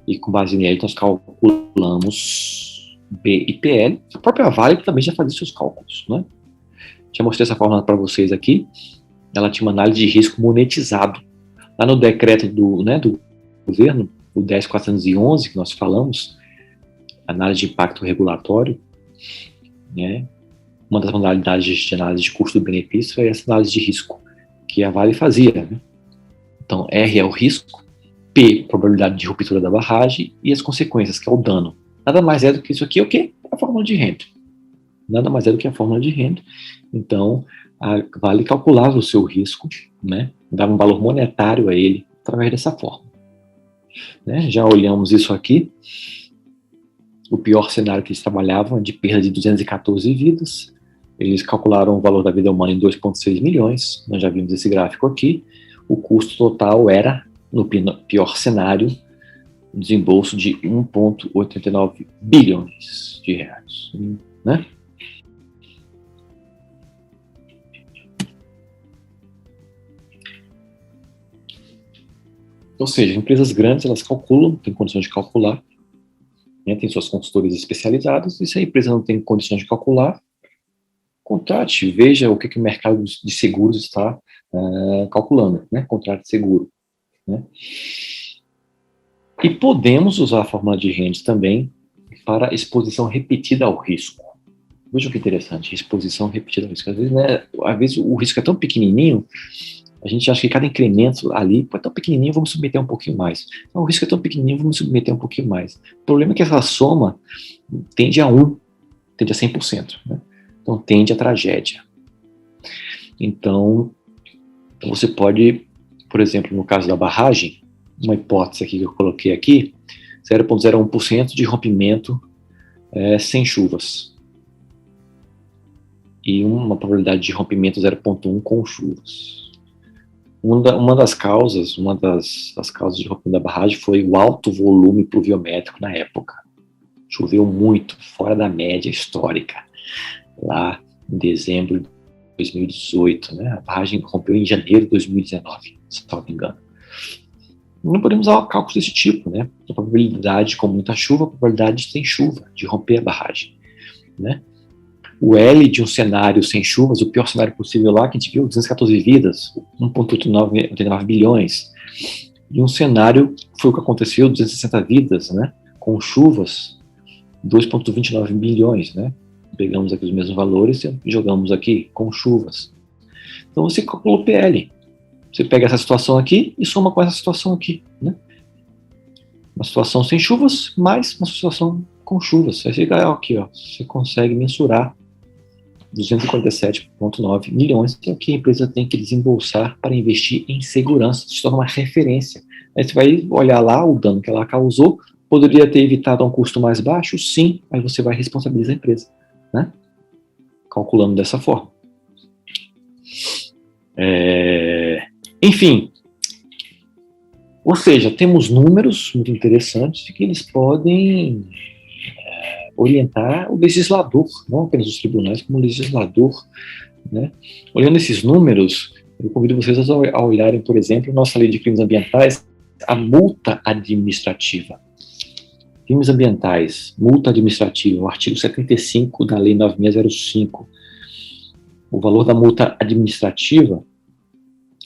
e com base nele nós calculamos B e PL. A própria Vale também já fazia seus cálculos, né? Já mostrei essa fórmula para vocês aqui. Ela tinha uma análise de risco monetizado. Lá no decreto do governo, o 10.411, que nós falamos, análise de impacto regulatório, né? Uma das modalidades de análise de custo-benefício é essa análise de risco, que a Vale fazia, né? Então, R é o risco, P, probabilidade de ruptura da barragem, e as consequências, que é o dano. Nada mais é do que isso aqui, o quê? A fórmula de renda. Nada mais é do que a fórmula de renda. Então, a Vale calculava o seu risco, né? Dava um valor monetário a ele através dessa fórmula. Né? Já olhamos isso aqui. O pior cenário que eles trabalhavam é de perda de 214 vidas. Eles calcularam o valor da vida humana em 2,6 milhões. Nós já vimos esse gráfico aqui. O custo total era, no pior cenário, um desembolso de 1,89 bilhões de reais. Né? Ou seja, empresas grandes, elas calculam, têm condições de calcular, né, tem suas consultorias especializadas, e se a empresa não tem condições de calcular, contrate, veja o que o mercado de seguros está calculando, né, contrate seguro. Né. E podemos usar a fórmula de Rennes também para exposição repetida ao risco. Veja que interessante, exposição repetida ao risco. Às vezes o risco é tão pequenininho, a gente acha que cada incremento ali é tão pequenininho, vamos submeter um pouquinho mais. Então, o risco é tão pequenininho, vamos submeter um pouquinho mais. O problema é que essa soma tende a 100%. Né? Então, tende a tragédia. Então, você pode, por exemplo, no caso da barragem, uma hipótese aqui que eu coloquei aqui, 0,01% de rompimento sem chuvas. E uma probabilidade de rompimento 0,1 com chuvas. Uma das causas de rompimento da barragem foi o alto volume pluviométrico na época. Choveu muito, fora da média histórica, lá em dezembro de 2018. Né? A barragem rompeu em janeiro de 2019, se não me engano. Não podemos usar cálculos desse tipo, né? A probabilidade com muita chuva, a probabilidade sem chuva, de romper a barragem. Né? O L de um cenário sem chuvas, o pior cenário possível lá, que a gente viu, 214 vidas, 1,89 bilhões. E um cenário, foi o que aconteceu, 260 vidas, né, com chuvas, 2,29 bilhões. Né? Pegamos aqui os mesmos valores e jogamos aqui com chuvas. Então você calcula o PL. Você pega essa situação aqui e soma com essa situação aqui. Né? Uma situação sem chuvas, mais uma situação com chuvas. Aí fica aqui, ó, você consegue mensurar 247,9 milhões é o que a empresa tem que desembolsar para investir em segurança, se torna uma referência. Aí você vai olhar lá o dano que ela causou, poderia ter evitado a um custo mais baixo? Sim, aí você vai responsabilizar a empresa, né? Calculando dessa forma. Enfim, ou seja, temos números muito interessantes que eles podem orientar o legislador, não apenas os tribunais, como o legislador, né? Olhando esses números, eu convido vocês a olharem, por exemplo, nossa lei de crimes ambientais, a multa administrativa. Crimes ambientais, multa administrativa, o artigo 75 da lei 9605. O valor da multa administrativa,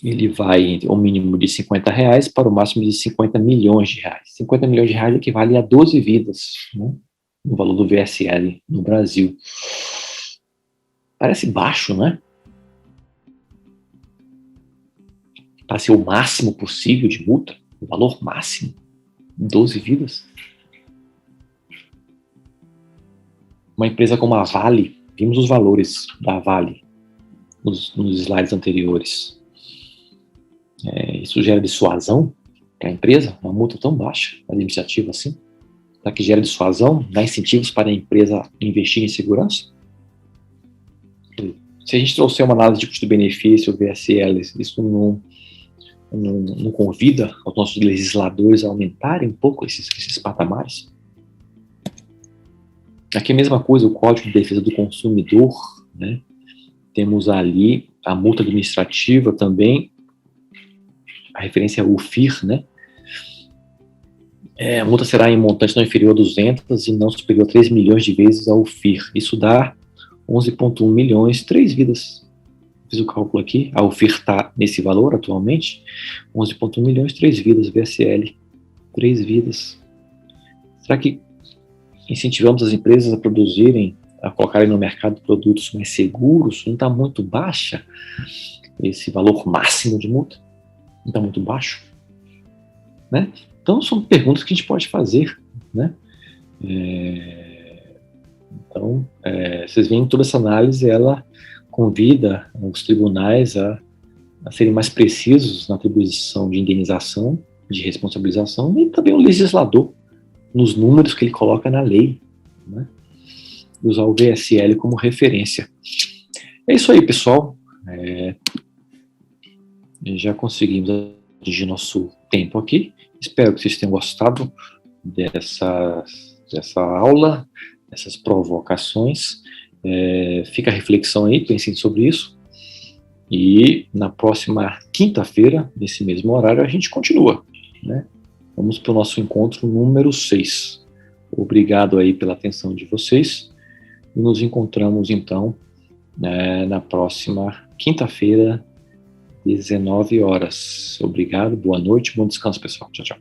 ele vai entre o mínimo de R$50 para o máximo de 50 milhões de reais. 50 milhões de reais equivale a 12 vidas, né, no valor do VSL no Brasil. Parece baixo, né? Para ser o máximo possível de multa, o valor máximo, 12 vidas. Uma empresa como a Vale, vimos os valores da Vale nos slides anteriores. Isso gera dissuasão para a empresa? Uma multa tão baixa, administrativa assim? Será que gera dissuasão? Dá incentivos para a empresa investir em segurança? Se a gente trouxer uma análise de custo-benefício, VSL, isso não convida os nossos legisladores a aumentarem um pouco esses patamares? Aqui é a mesma coisa, o Código de Defesa do Consumidor, né? Temos ali a multa administrativa também, a referência é o UFIR, né? A multa será em montante não inferior a 200 e não superior a 3 milhões de vezes ao UFIR. Isso dá 11,1 milhões, 3 vidas. Fiz o cálculo aqui, a UFIR está nesse valor atualmente, 11,1 milhões, 3 vidas, VSL, 3 vidas. Será que incentivamos as empresas a produzirem, a colocarem no mercado produtos mais seguros? Não está muito baixa esse valor máximo de multa? Não está muito baixo? Né? Então, são perguntas que a gente pode fazer, né? Então, vocês veem toda essa análise, ela convida os tribunais a serem mais precisos na atribuição de indenização, de responsabilização, e também o legislador, nos números que ele coloca na lei, né? Usar o VSL como referência. É isso aí, pessoal. Já conseguimos atingir nosso tempo aqui. Espero que vocês tenham gostado dessa aula, dessas provocações. Fica a reflexão aí, pensem sobre isso. E na próxima quinta-feira, nesse mesmo horário, a gente continua, né? Vamos para o nosso encontro número 6. Obrigado aí pela atenção de vocês. E nos encontramos, então, na próxima quinta-feira, 19 horas. Obrigado, boa noite, bom descanso, pessoal. Tchau, tchau.